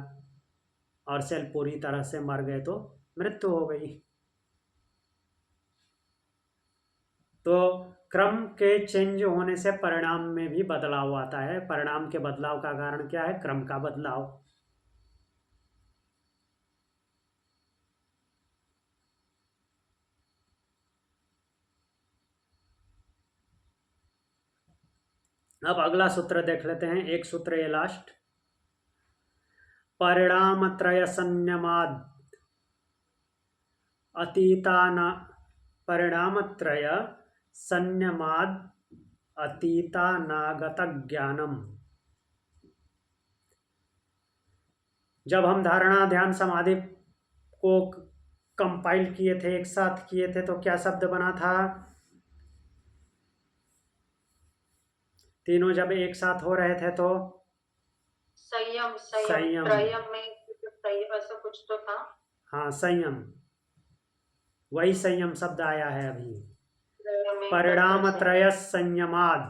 और सेल पूरी तरह से मर गए तो मृत्यु हो गई। तो क्रम के चेंज होने से परिणाम में भी बदलाव आता है। परिणाम के बदलाव का कारण क्या है? क्रम का बदलाव। अब अगला सूत्र देख लेते हैं, एक सूत्र ये लास्ट। परिणाम त्रय संयमाद परिणाम त्रय संयमाद अतीतानागत ज्ञानम। जब हम धारणा ध्यान समाधि को कंपाइल किए थे, एक साथ किए थे, तो क्या शब्द बना था? तीनों जब एक साथ हो रहे थे तो संयम। संयम। त्रयम में ऐसा कुछ तो था। हाँ, संयम, वही संयम शब्द आया है अभी। परिणाम त्रय संयमाद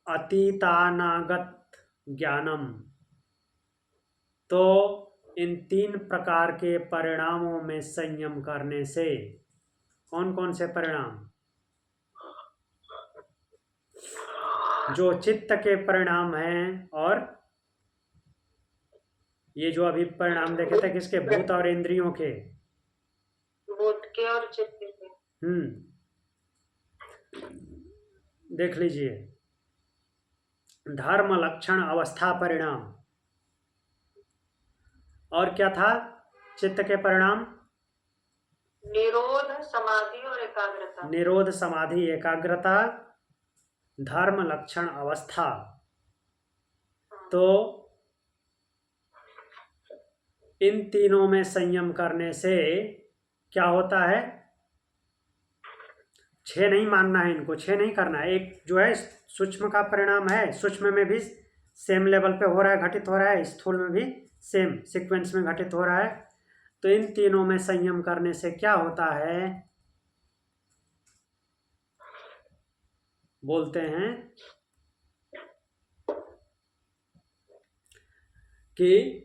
अतीतानागत ज्ञानम। तो इन 3 प्रकार के परिणामों में संयम करने से, कौन कौन से परिणाम? जो चित्त के परिणाम हैं, और ये जो अभी परिणाम देखे थे किसके? भूत और इंद्रियों के। भूत के और चित्त के। देख लीजिए, धर्म लक्षण अवस्था परिणाम। और क्या था चित्त के परिणाम? निरोध समाधि और एकाग्रता। निरोध समाधि एकाग्रता, धर्म लक्षण अवस्था। तो इन तीनों में संयम करने से क्या होता है? 6 नहीं मानना है इनको, 6 नहीं करना है। एक जो है सूक्ष्म का परिणाम है, सूक्ष्म में भी सेम लेवल पे हो रहा है, घटित हो रहा है, स्थूल में भी सेम सीक्वेंस में घटित हो रहा है। तो इन तीनों में संयम करने से क्या होता है? बोलते हैं कि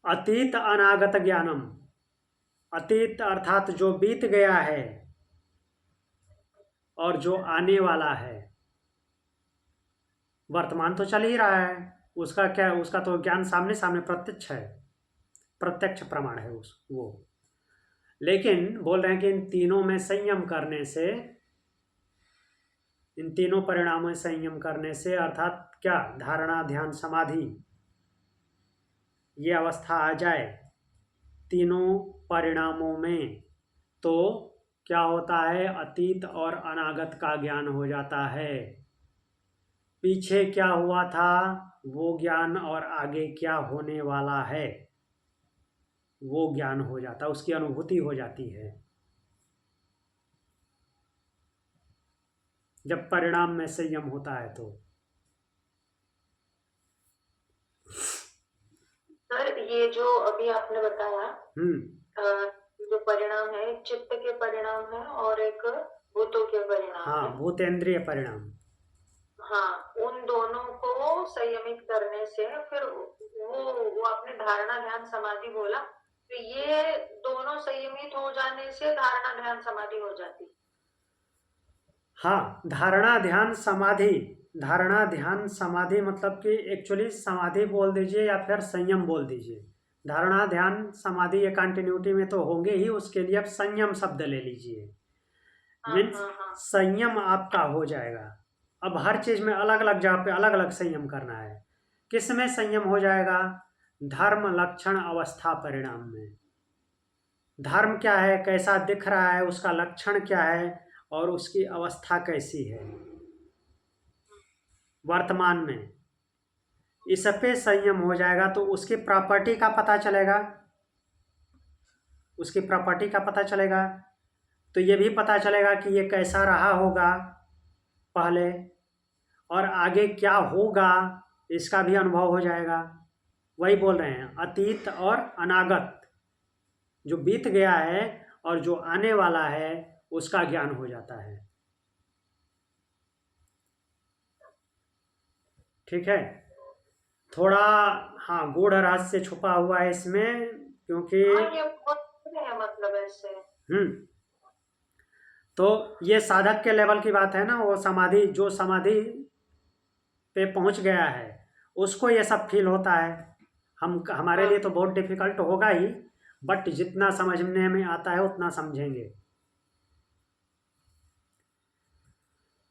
अतीत अनागत ज्ञानम। अतीत अर्थात जो बीत गया है और जो आने वाला है। वर्तमान तो चल ही रहा है, उसका क्या, उसका तो ज्ञान सामने सामने प्रत्यक्ष है, प्रत्यक्ष प्रमाण है वो। लेकिन बोल रहे हैं कि इन तीनों में संयम करने से, इन तीनों परिणामों में संयम करने से, अर्थात क्या? धारणा ध्यान समाधि ये अवस्था आ जाए तीनों परिणामों में, तो क्या होता है? अतीत और अनागत का ज्ञान हो जाता है। पीछे क्या हुआ था वो ज्ञान, और आगे क्या होने वाला है वो ज्ञान हो जाता है, उसकी अनुभूति हो जाती है जब परिणाम में संयम होता है। तो सर, ये जो अभी आपने बताया, जो परिणाम है, चित्त के परिणाम है और एक भूतों के परिणाम। हाँ, भूतेंद्रिय परिणाम। हाँ, उन दोनों को संयमित करने से फिर वो आपने धारणा ध्यान समाधि बोला, तो ये दोनों संयमित हो जाने से धारणा ध्यान समाधि हो जाती। हाँ, धारणा ध्यान समाधि। धारणा ध्यान समाधि मतलब कि एक्चुअली समाधि बोल दीजिए या फिर संयम बोल दीजिए। धारणा ध्यान समाधि ये कंटिन्यूटी में तो होंगे ही, उसके लिए आप संयम शब्द ले लीजिए। मीन्स संयम आपका हो जाएगा। अब हर चीज में अलग अलग जगह पे अलग अलग संयम करना है। किस में संयम हो जाएगा? धर्म लक्षण अवस्था परिणाम में। धर्म क्या है, कैसा दिख रहा है, उसका लक्षण क्या है और उसकी अवस्था कैसी है वर्तमान में, इस पे संयम हो जाएगा तो उसकी प्रॉपर्टी का पता चलेगा। उसकी प्रॉपर्टी का पता चलेगा तो ये भी पता चलेगा कि ये कैसा रहा होगा पहले और आगे क्या होगा, इसका भी अनुभव हो जाएगा। वही बोल रहे हैं, अतीत और अनागत, जो बीत गया है और जो आने वाला है उसका ज्ञान हो जाता है। ठीक है, थोड़ा हाँ गूढ़ रहस्य छुपा हुआ है इसमें, क्योंकि हाँ ये बहुत है मतलब ऐसे। तो ये साधक के लेवल की बात है ना, वो समाधि, जो समाधि पे पहुंच गया है उसको ये सब फील होता है। हमारे लिए तो बहुत डिफिकल्ट होगा ही, बट जितना समझने में आता है उतना समझेंगे।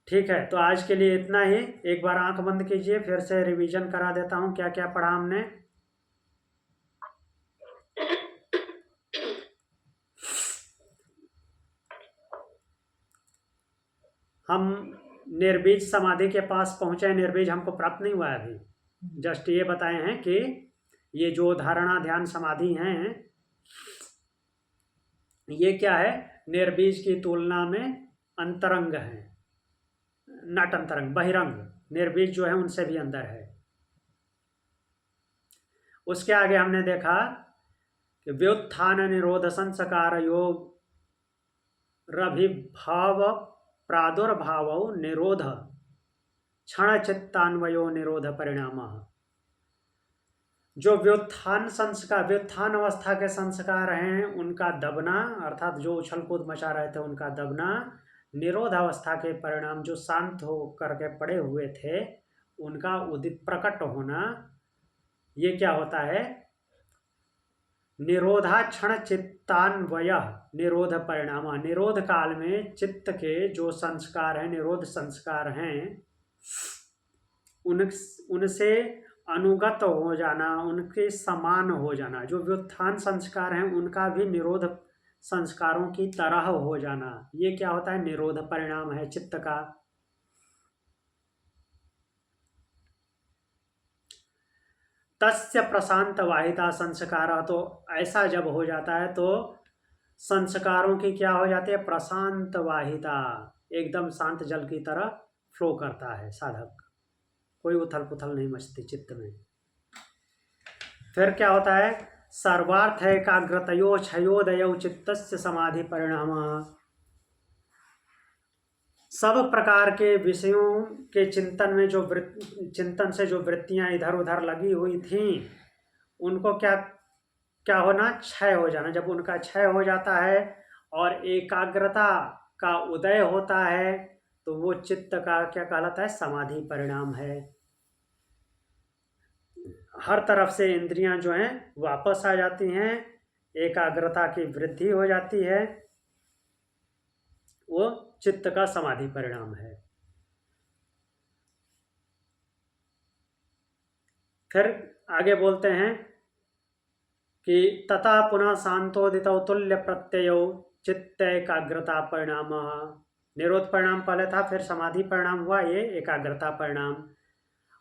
ठीक है, तो आज के लिए इतना ही। एक बार आंख बंद कीजिए, फिर से रिवीजन करा देता हूं क्या क्या पढ़ा हमने। हम निर्बीज समाधि के पास पहुंचे। निर्बीज हमको प्राप्त नहीं हुआ है अभी, जस्ट ये बताए हैं कि ये जो धारणा ध्यान समाधि हैं ये क्या है, निर्बीज की तुलना में अंतरंग है, नट अंतरंग, बहिरंग। निर्बीज जो है उनसे भी अंदर है। उसके आगे हमने देखा कि व्युत्थान निरोध संस्कार योग रभिभाव प्रादुर्भाव निरोध क्षण चित्तान्वयो निरोध परिणाम। जो व्युत्थान संस्कार, व्युत्थान अवस्था के संस्कार हैं उनका दबना, अर्थात जो उछल कूद मचा रहे थे उनका दबना, निरोध अवस्था के परिणाम जो शांत हो करके पड़े हुए थे उनका उदित प्रकट होना, ये क्या होता है, निरोधा क्षण चित्तान्वय निरोध परिणाम। निरोध काल में चित्त के जो संस्कार हैं, निरोध संस्कार हैं, उनसे अनुगत हो जाना, उनके समान हो जाना। जो व्युत्थान संस्कार हैं उनका भी निरोध संस्कारों की तरह हो जाना, ये क्या होता है, निरोध परिणाम है चित्त का। तस्य प्रशांत वाहिता संस्कार, तो ऐसा जब हो जाता है तो संस्कारों की क्या हो जाती है, प्रशांत वाहिता, एकदम शांत जल की तरह फ्लो करता है साधक, कोई उथल पुथल नहीं मचती चित्त में। फिर क्या होता है, सर्वार्थ एकाग्रतयो क्षयोदयो चित्तस्य समाधि परिणाम। सब प्रकार के विषयों के चिंतन में जो चिंतन से जो वृत्तियां इधर उधर लगी हुई थीं उनको क्या क्या होना, क्षय हो जाना। जब उनका क्षय हो जाता है और एकाग्रता का उदय होता है तो वो चित्त का क्या कहलाता है, समाधि परिणाम है। हर तरफ से इंद्रियां जो हैं वापस आ जाती हैं, एकाग्रता की वृद्धि हो जाती है, वो चित्त का समाधि परिणाम है। फिर आगे बोलते हैं कि तथा पुनः शांतोदित तुल्य प्रत्ययो चित्त एकाग्रता परिणाम। निरोध परिणाम पहले था, फिर समाधि परिणाम हुआ, ये एकाग्रता परिणाम।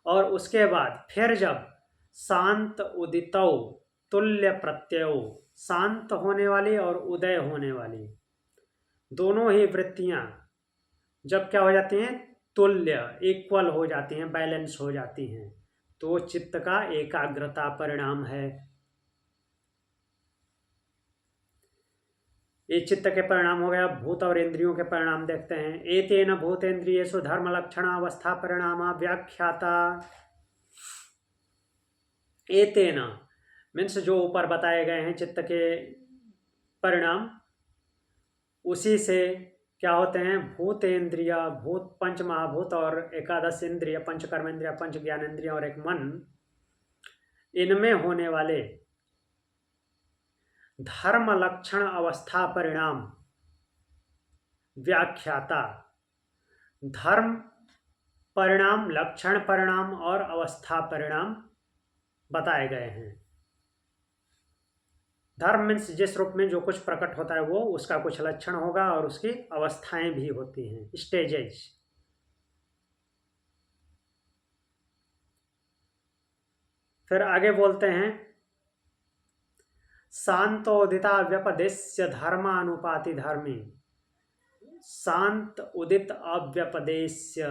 और उसके बाद फिर जब शांत उदितौ तुल्य प्रत्ययो, शांत होने वाली और उदय होने वाली दोनों ही वृत्तियां जब क्या हो जाती हैं, तुल्य, इक्वल हो जाती हैं, बैलेंस हो जाती हैं, तो चित्त का एकाग्रता परिणाम है। ये चित्त के परिणाम हो गया। भूत और इंद्रियों के परिणाम देखते हैं। एतेन भूतेन्द्रियेषु धर्म लक्षण अवस्था परिणाम व्याख्याता। एतेन मीन्स जो ऊपर बताए गए हैं चित्त के परिणाम, उसी से क्या होते हैं, भूतेन्द्रिय, भूत पंच महाभूत और एकादश इंद्रिय, पंच कर्मेंद्रिय, पंच ज्ञानेन्द्रिय और एक मन, इनमें होने वाले धर्म लक्षण अवस्था परिणाम व्याख्याता। धर्म परिणाम, लक्षण परिणाम और अवस्था परिणाम बताए गए हैं। धर्म मीन्स जिस रूप में जो कुछ प्रकट होता है वो उसका कुछ लक्षण होगा और उसकी अवस्थाएं भी होती हैं, स्टेजेस। फिर आगे बोलते हैं शांतोदिता व्यपदेश्य धर्मानुपाति धर्मी। शांत उदित अव्यपदेश्य,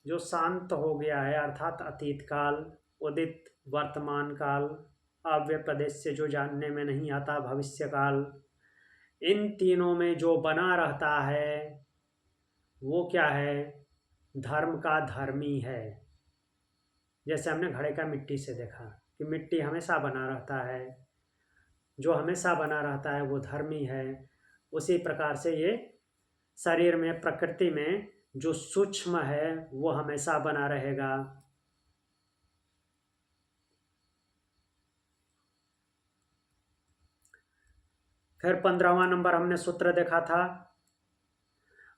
जो शांत हो गया है अर्थात अतीत काल, उदित वर्तमान काल, अव्यपदेश्य जो जानने में नहीं आता भविष्य काल, इन तीनों में जो बना रहता है वो क्या है? धर्म का धर्मी है। जैसे हमने घड़े का मिट्टी से देखा कि मिट्टी हमेशा बना रहता है, जो हमेशा बना रहता है वो धर्मी है। उसी प्रकार से ये शरीर में, प्रकृति में जो सूक्ष्म है वो हमेशा बना रहेगा। फिर 15वां नंबर हमने सूत्र देखा था,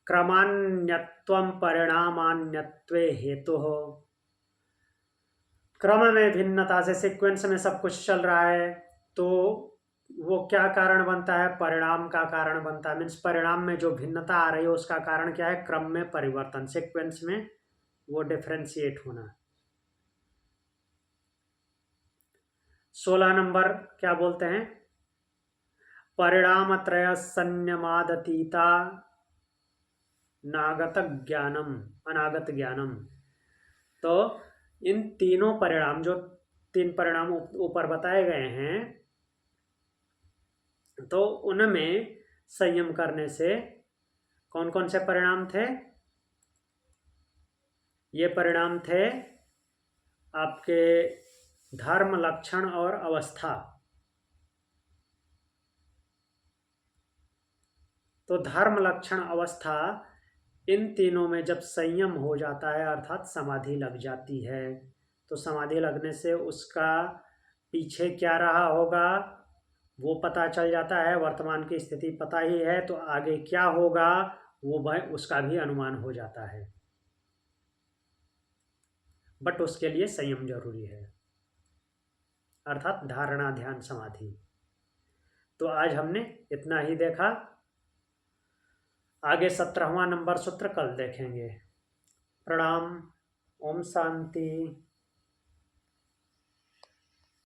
क्रमान्यत्वम परिणामान्यत्वे हेतु हो। क्रम में भिन्नता से, सीक्वेंस में सब कुछ चल रहा है तो वो क्या कारण बनता है? परिणाम का कारण बनता है। मीन्स परिणाम में जो भिन्नता आ रही है उसका कारण क्या है? क्रम में परिवर्तन, सीक्वेंस में वो डिफरेंशिएट होना। 16 नंबर क्या बोलते हैं? परिणाम त्रय संयमादतीता नागत ज्ञानम अनागत ज्ञानम। तो इन तीनों परिणाम, जो 3 परिणाम ऊपर बताए गए हैं, तो उनमें संयम करने से कौन कौन से परिणाम थे? ये परिणाम थे आपके धर्म, लक्षण और अवस्था। तो धर्म, लक्षण, अवस्था, इन तीनों में जब संयम हो जाता है अर्थात समाधि लग जाती है, तो समाधि लगने से उसका पीछे क्या रहा होगा वो पता चल जाता है। वर्तमान की स्थिति पता ही है तो आगे क्या होगा वो उसका भी अनुमान हो जाता है। बट उसके लिए संयम जरूरी है, अर्थात धारणा, ध्यान, समाधि। तो आज हमने इतना ही देखा। आगे 17वां नंबर सूत्र कल देखेंगे। प्रणाम। ओम शांति।